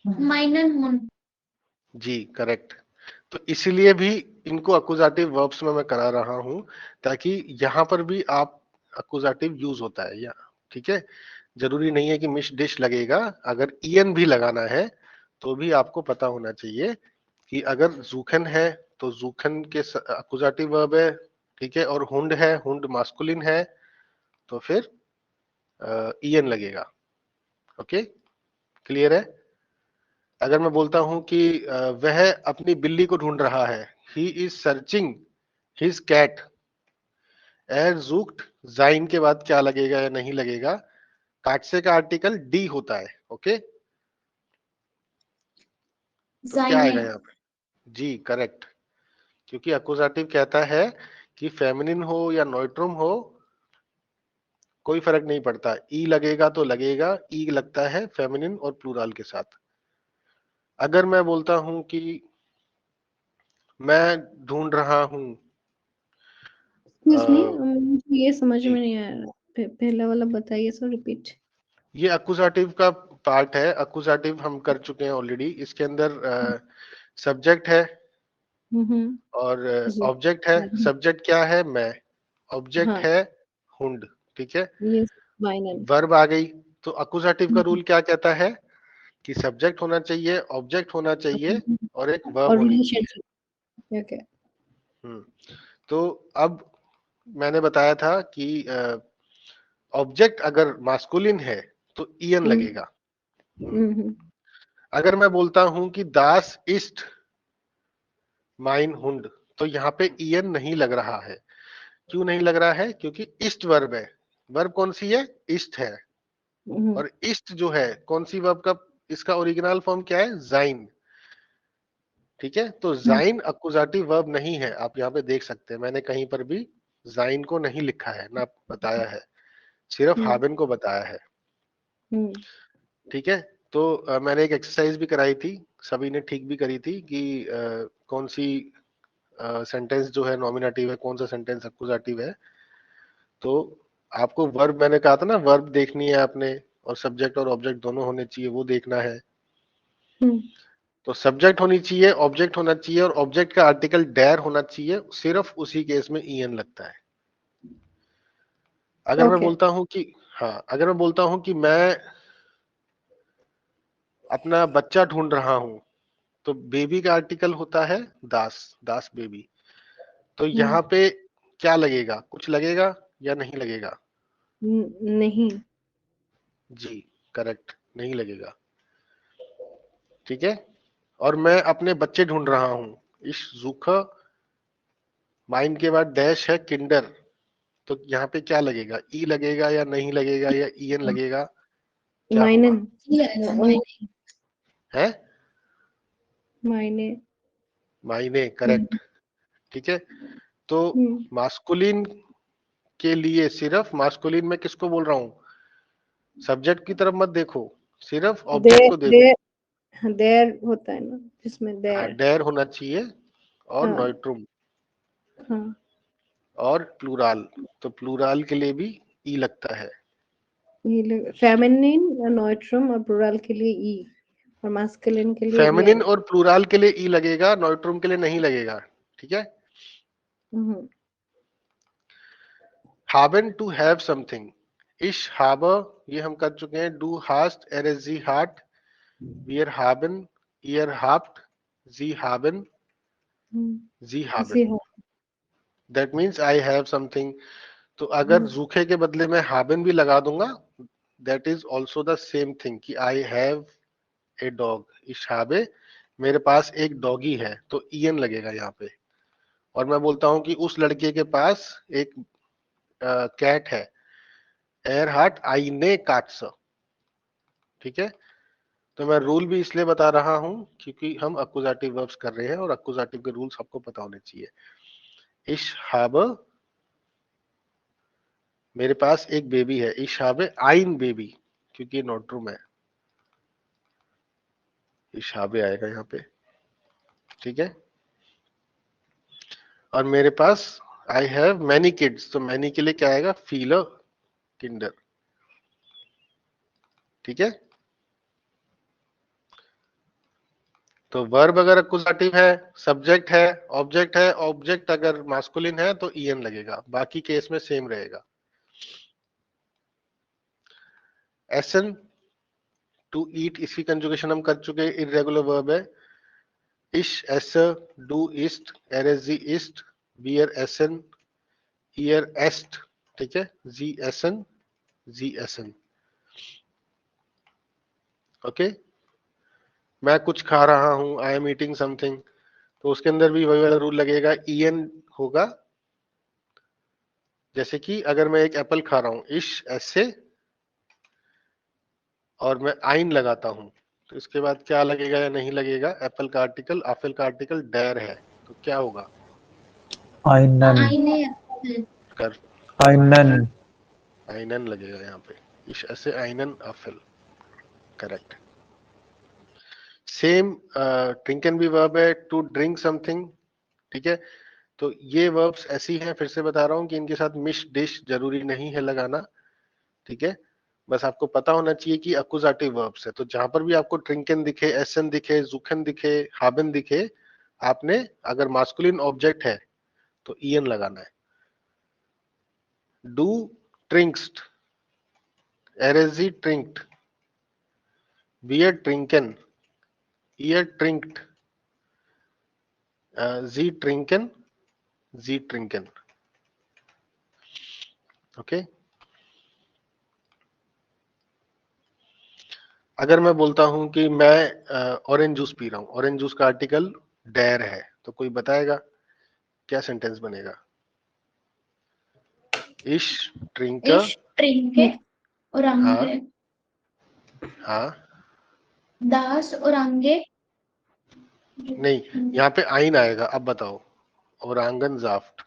माइनर हुन। जी करेक्ट। तो इसीलिए भी इनको अक्यूजेटिव वर्ब्स में मैं करा रहा हूं, ताकि यहां पर भी आप अक्यूजेटिव यूज होता है या, ठीक है, जरूरी नहीं है कि मिश डिश लगेगा, अगर ईएन भी लगाना है तो भी आपको पता होना चाहिए कि अगर जूखन है तो जूखन के अक्यूजेटिव वर्ब है, ठीक है, और हुंड है, हुंड मास्कुलिन है, तो फिर ईएन लगेगा। ओके, क्लियर है? अगर मैं बोलता हूं कि वह अपनी बिल्ली को ढूंढ रहा है, he is searching his cat, er sucht sein के बाद क्या लगेगा या नहीं लगेगा, काटसे का आर्टिकल डी होता है। ओके, तो क्या आएगा यहाँ पे? जी करेक्ट, क्योंकि अक्यूजेटिव कहता है कि फेमिनिन हो या नॉइट्रम हो, कोई फर्क नहीं पड़ता, ई लगेगा तो लगेगा, ई लगता है फेमिनिन और प्लूरल के साथ। अगर मैं बोलता हूं कि मैं ढूंढ रहा हूं, एक्सक्यूज मी, मुझे ये समझ जी में नहीं आया, पहला वाला बताइए सर, रिपीट। ये अक्यूजेटिव का पार्ट है, अक्यूजेटिव हम कर चुके हैं ऑलरेडी। इसके अंदर सब्जेक्ट है हम्म। और जी। ऑब्जेक्ट है। सब्जेक्ट क्या है, मैं, ऑब्जेक्ट हाँ, है हुंड, ठीक है, ये माइनर। वर्ब आ गई। तो अक्यूजेटिव का रूल क्या कहता है कि सब्जेक्ट होना चाहिए, ऑब्जेक्ट होना चाहिए और एक वर्ब और होनी चाहिए। रिलेशनशिप क्या? हम्म, तो अब मैंने बताया था कि ऑब्जेक्ट अगर मास्कुलिन है तो ईएन लगेगा। अगर मैं बोलता हूं कि दास इस्ट माइन हुंड, तो यहाँ पे ईएन नहीं लग रहा है। क्यों नहीं लग रहा है? क्योंकि इस्ट वर्ब है। वर्ब कौन सी है? इस्ट है। और इस्ट जो है कौन सी वर्ब का, इसका ओरिजिनल फॉर्म क्या है? जाइन। ठीक है, तो जाइन अक्यूजेटिव वर्ब नहीं है, आप यहाँ पे देख सकते हैं, मैंने कहीं पर भी जाइन को नहीं लिखा है ना बताया है, सिर्फ हाबेन को बताया है। ठीक है, तो मैंने एक एक्सरसाइज भी कराई थी, सभी ने ठीक भी करी थी कि कौन सी सेंटेंस जो है नॉमिनेटिव है, कौन सा सेंटेंस अक्यूजेटिव है। तो आपको वर्ब, मैंने कहा था ना, वर्ब देखनी है आपने, और सब्जेक्ट और ऑब्जेक्ट दोनों होने चाहिए, वो देखना है। तो सब्जेक्ट होनी चाहिए, ऑब्जेक्ट होना चाहिए, और ऑब्जेक्ट का आर्टिकल डेर होना चाहिए, सिर्फ उसी केस में ईएन लगता है। अगर मैं बोलता हूं कि, हाँ, अगर मैं बोलता हूं कि मैं अपना बच्चा ढूंढ रहा हूं, तो बेबी का आर्टिकल होता है दास, दास बेबी। तो यहाँ पे क्या लगेगा, कुछ लगेगा या नहीं लगेगा? नहीं। जी करेक्ट, नहीं लगेगा। ठीक है, और मैं अपने बच्चे ढूंढ रहा हूं, इस जुख माइन के बाद डैश है किंडर, तो यहाँ पे क्या लगेगा? ई लगेगा या नहीं लगेगा, या ईएन लगेगा, क्या होगा? माइनर। है मायने। मायने, करेक्ट। ठीक है, तो मास्कुलिन के लिए सिर्फ, मास्कुलिन में किसको बोल रहा हूं? सब्जेक्ट की तरफ मत देखो, सिर्फ ऑब्जेक्ट को देखो। देर होता है ना, जिसमें हाँ, देर। डेर होना चाहिए, और हाँ। नॉइट्रुम, हाँ, और प्लूराल, तो प्लूराल के लिए भी ई लगता है। ये फेमिनिन, नॉइट्रम, और प्लूरल के लिए ई, और मास्कुलिन के लिए फेमिनिन ईएन। और प्लूराल के लिए ई लगेगा, नॉइट्रुम के लिए नहीं लगेगा। ठीक है, haben टू हैव समथिंग, इश हाबर, ये हम कर चुके हैं। डू हास्ट, एर जी heart, wir haben, ihr habt, Sie haben, Sie haben. Sie haben. That means I have something. तो अगर सूखे के बदले में haben भी लगा दूंगा, that is also the same thing कि I have a dog. Ich habe, मेरे पास एक डॉगी है, तो en लगेगा यहाँ पे. और मैं बोलता हूं कि उस लड़के के पास एक कैट है. Er hat eine Katze. ठीक है. तो मैं रूल भी इसलिए बता रहा हूं क्योंकि हम अक्यूजेटिव वर्ब्स कर रहे हैं और अक्यूजेटिव के रूल्स आपको पता होने चाहिए. Ich habe, मेरे पास एक बेबी है. Ich habe ein Baby, क्योंकि नॉट रूम है. Ich habe आएगा यहाँ पे. ठीक है. और मेरे पास I have many kids, तो many के लिए क्या आएगा? viele Kinder. ठीक है. तो वर्ब अगर अक्यूजेटिव है, सब्जेक्ट है, ऑब्जेक्ट अगर मास्कुलिन है तो en लगेगा. बाकी केस में सेम रहेगा. एसन, टू ईट, इसकी कंजुगेशन हम कर चुके हैं. इर्रेगुलर वर्ब है. इश, esse, do east, sie ist, wir essen, ihr esst. ठीक है. sie essen, sie essen. Okay. मैं कुछ खा रहा हूं, आई एम ईटिंग समथिंग, तो उसके अंदर भी वही वाला रूल लगेगा. en होगा. जैसे कि अगर मैं एक एप्पल खा रहा हूं, इश, ऐसे, और मैं आइन लगाता हूं, तो इसके बाद क्या लगेगा या नहीं लगेगा? एप्पल का आर्टिकल, एप्पल का आर्टिकल डेर है, तो क्या होगा? आइनन, आईने कर आइनन. आइनन लगेगा यहाँ पे. इश, ऐसे, आइनन, apple. Correct. Same drink can be verb है. To drink something. ठीक है. तो ये वर्ब्स ऐसी हैं, फिर से बता रहा हूं कि इनके साथ मिश डिश जरूरी नहीं है लगाना. ठीक है. बस आपको पता होना चाहिए कि अक्यूजेटिव वर्ब्स है. तो जहां पर भी आपको ट्रिंकन दिखे, एसन दिखे, जुखन दिखे, हाबन दिखे, आपने अगर मास्कुलिन ऑब्जेक्ट है तो en लगाना है. डू ट्रिंक्स्ट, एरेजी ट्रिंक्ड, बियर ट्रिंकन, ईयर ट्रिंक्ड, जी ट्रिंकन, जी ट्रिंकन. ओके. अगर मैं बोलता हूं कि मैं ऑरेंज जूस पी रहा हूं, ऑरेंज जूस का आर्टिकल डेर है, तो कोई बताएगा क्या सेंटेंस बनेगा? इश ट्रिंक, इश ट्रिंके orange, हाँ, das orange, नहीं, यहाँ पे आइन आएगा. अब बताओ. औरांगन जाफ्ट.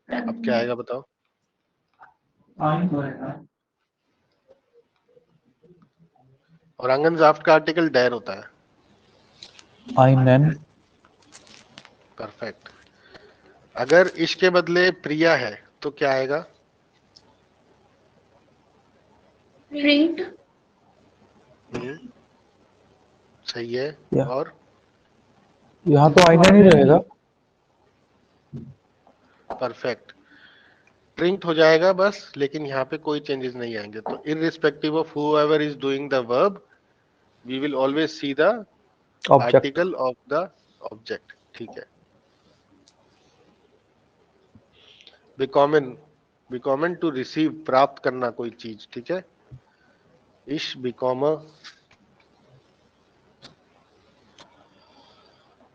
अब क्या आएगा बताओ? औरांगन जाफ्ट का आर्टिकल डेर होता है. आइनन, परफेक्ट. अगर इश के बदले प्रिया है तो क्या आएगा? trinkt, सही है. या. और यहाँ तो आइनन ही रहेगा. परफेक्ट. ट्रिंक्ड हो जाएगा बस, लेकिन यहाँ पे कोई चेंजेस नहीं आएंगे. तो irrespective of whoever is doing the verb, we will always see the object. Article of the object. ठीक है. बिकॉमन, बिकॉमन टू रिसीव, प्राप्त करना कोई चीज. ठीक है. इश become,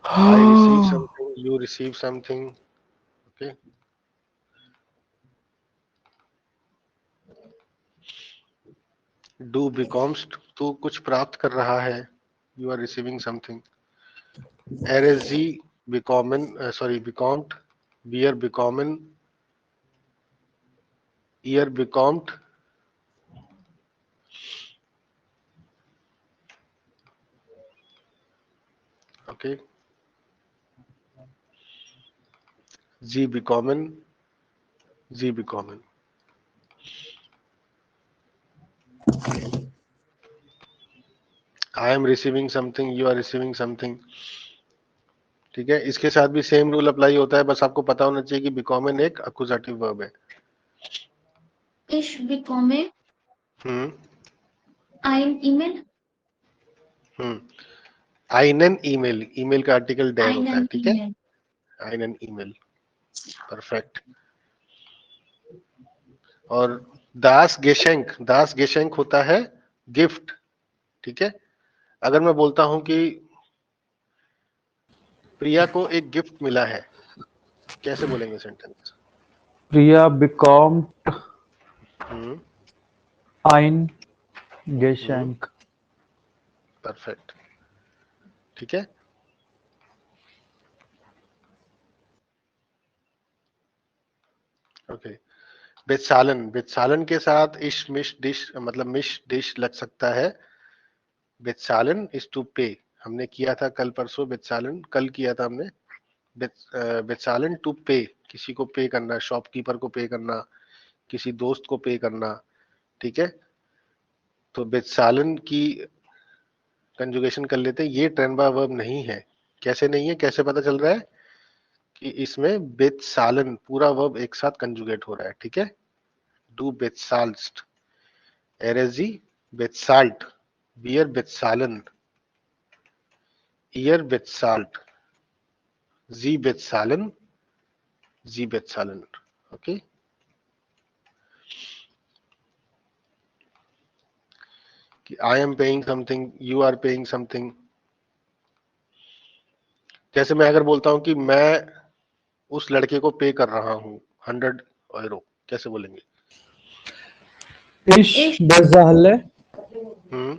I receive something, you receive something. Okay. Do becomes, तू कुछ प्राप्त कर रहा है, you are receiving something. RSG bekommen, sorry, bekommt, wir bekommen, ihr bekommt. Okay. Sie bekommen, sie bekommen. I am receiving something, you are receiving something. ठीक है. इसके साथ भी सेम रूल अप्लाई होता है. बस आपको पता होना चाहिए कि बिकॉमन एक अक्यूजेटिव वर्ब है. ich bekomme हम्म ein E-Mail, आइनन ईमेल, ईमेल का आर्टिकल डेर होता है, einen ठीक है, E-Mail. आइनन ईमेल, परफेक्ट। और दास गेशेंक होता है गिफ्ट, ठीक है। अगर मैं बोलता हूं कि प्रिया को एक गिफ्ट मिला है, कैसे बोलेंगे सेंटेंस? प्रिया bekommt हम्म, ein Geschenk. परफेक्ट, ठीक है। ओके, बेचालन के साथ इश मिश डिश, मतलब मिश डिश लग सकता है। बेचालन इज टू पे, हमने किया था कल परसों, बेचालन कल किया था हमने। बेचालन टू पे, किसी को पे करना, शॉपकीपर को पे करना, किसी दोस्त को पे करना, ठीक है। तो बेचालन की कंजुगेशन कर लेते हैं। ये ट्रेनबा वर्ब नहीं है। कैसे नहीं है, कैसे पता चल रहा है कि इसमें बेचालन पूरा वर्ब एक साथ कंजुगेट हो रहा है, ठीक है। डू बेचाल्स्ट, एरेजी बेचाल्ट, बियर बेचालन, ईयर बेचाल्ट, जी बेचालन, जी बेचालन, ओके। कि I am paying something, you are paying something. जैसे मैं अगर बोलता हूं कि मैं उस लड़के को पे कर रहा हूं 100 €, कैसे बोलेंगे? Ich Ich bezahle हम्म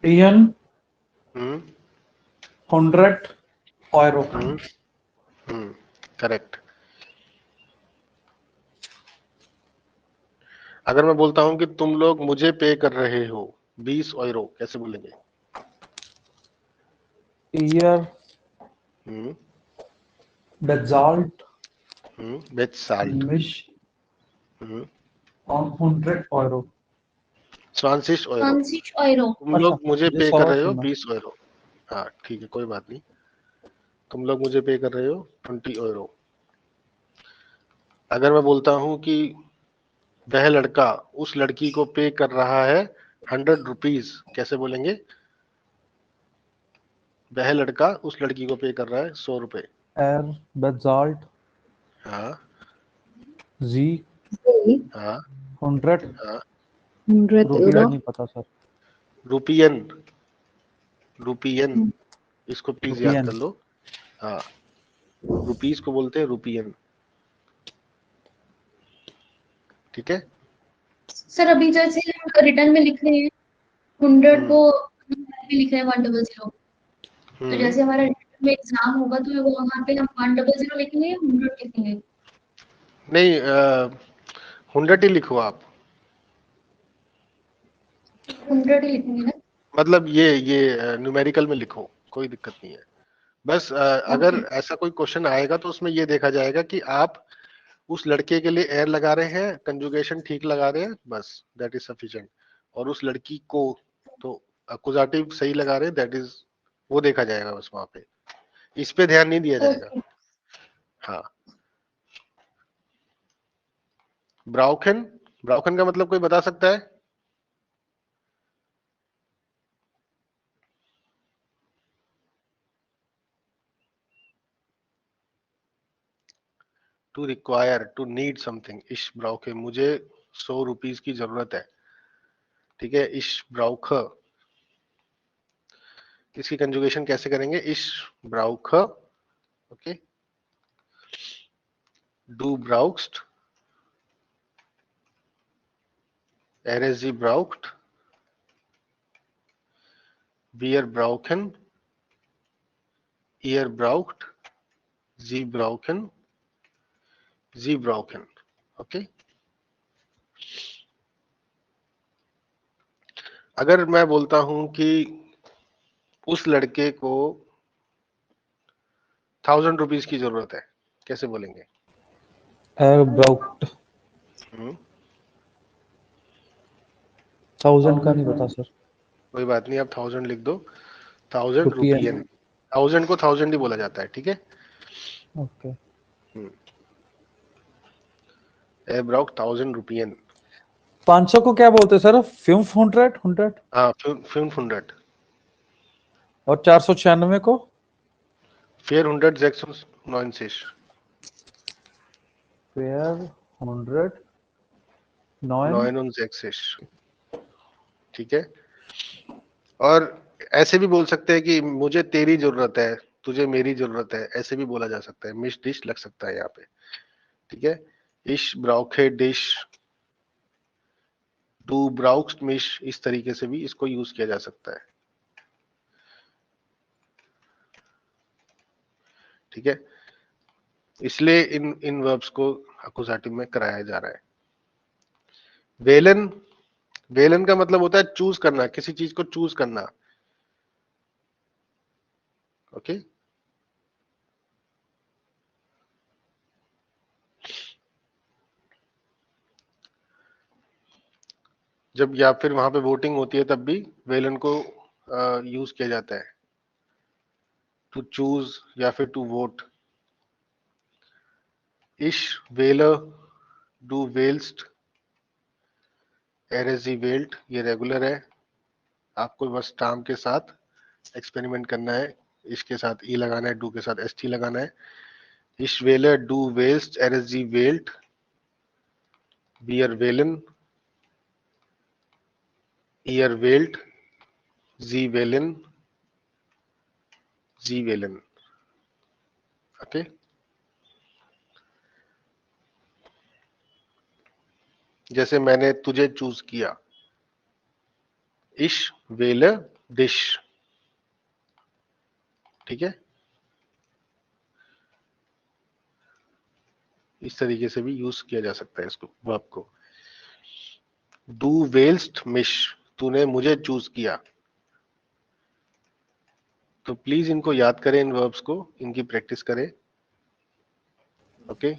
Ian हम्म 100 €. हम्म, करेक्ट। अगर मैं बोलता हूं कि तुम लोग मुझे पे कर रहे हो 20 €, कैसे बोलेंगे? Ihr हम्म bezahlt बेचाल्ट, mich हम्म 100 €. 20 €। 20 €. तुम अच्छा, लोग मुझे मुझे पे 100 कर रहे हो सुना। 20 €। हाँ ठीक है, कोई बात नहीं। तुम लोग मुझे पे कर रहे हो 20 €। अगर मैं बोलता हूं कि वह लड़का उस लड़की को पे कर रहा है 100 रुपीज, कैसे बोलेंगे? वह लड़का उस लड़की को पे कर रहा है 100 रुपए। bezahlt हाँ Sie sie हाँ 100 हाँ, 100 रुपया Euro. नहीं पता सर। रुपियन, रुपियन, इसको प्लीज याद रुपियन। कर लो। हाँ, रुपीज को बोलते हैं रुपियन, ठीक है। सर अभी जैसे हम रिटर्न में लिख रहे हैं 100 को भी लिख रहे हैं 100, तो जैसे हमारा रिटर्न में एग्जाम होगा तो वो वहाँ पे हम 100 लिखेंगे या 100 लिखेंगे? नहीं, 100 ही लिखो आप। 100 ही लिखेंगे ना? मतलब ये न्यूमेरिकल में लिखो, कोई दिक्कत नहीं है। बस अगर ओके। ऐसा कोई क्वेश्चन आएगा तो उसमें ये देखा जाएगा कि आप उस लड़के के लिए एयर लगा रहे हैं, कंजुगेशन ठीक लगा रहे हैं, बस दैट इज सफिशिएंट। और उस लड़की को तो अकुजाटिव सही लगा रहे हैं, दैट इज, वो देखा जाएगा बस वहां पे। इस पे ध्यान नहीं दिया जाएगा। ओके। हाँ, ब्राउखन, ब्राउखन का मतलब कोई बता सकता है? To require, to need something. इश ब्राउखे, मुझे 100 रुपीज की जरूरत है, ठीक है। इश ब्राउख, इसकी कंजुगेशन कैसे करेंगे? इश ब्राउख, ओके। डू ब्राउक्स्ट, er is sie braucht, wir brauchen, ihr braucht, sie brauchen, sie brauchen, okay. अगर मैं बोलता हूं कि उस लड़के को 1000 रुपीज की जरूरत है, कैसे बोलेंगे? braucht 1000 का नहीं पता सर। कोई बात नहीं, आप 1000 लिख दो। 1000 रुपया। रुपीन, 1000 को 1000 ही बोला जाता है, ठीक है। ओके। er braucht 1000 Rupin. 500 को क्या बोलते हैं सर? 500 100? हाँ, 500, और 496 को 496. 496. ठीक है। और ऐसे भी बोल सकते हैं कि मुझे तेरी जरूरत है, तुझे मेरी जरूरत है, ऐसे भी बोला जा सकता है। मिश डिश लग सकता है यहाँ पे। ठीक है। इश ब्राउखे डिश, डू ब्राउक्स मिश, इस तरीके से भी इसको यूज किया जा सकता है। ठीक है। इसलिए इन वर्ब्स को अकुजाटिव में कराया जा रहा है। वेलन, वेलन का मतलब होता है चूज करना, किसी चीज को चूज करना। ओके। जब या फिर वहां पे वोटिंग होती है तब भी वेलन को यूज किया जाता है, टू चूज या फिर टू वोट। इश वेलर, डू वेल्स्ट, एरेजी वेल्ट, ये रेगुलर है। आपको बस टार्म के साथ एक्सपेरिमेंट करना है। इश के साथ ई लगाना है, डू के साथ एस टी लगाना है। इश वेलर, डू वेल्स्ट, एरेजी वेल्ट, बियर वेलन, ईयर वेल्ट, जी वेलन, जी वेलन। ओके। जैसे मैंने तुझे चूज किया, इश वेलर डिश। ठीक है। इस तरीके से भी यूज किया जा सकता है इसको, वर्ब को। डू वेल्स्ट मिश, तूने मुझे चूज किया। तो प्लीज इनको याद करें, इन वर्ब्स को, इनकी प्रैक्टिस करें। ओके।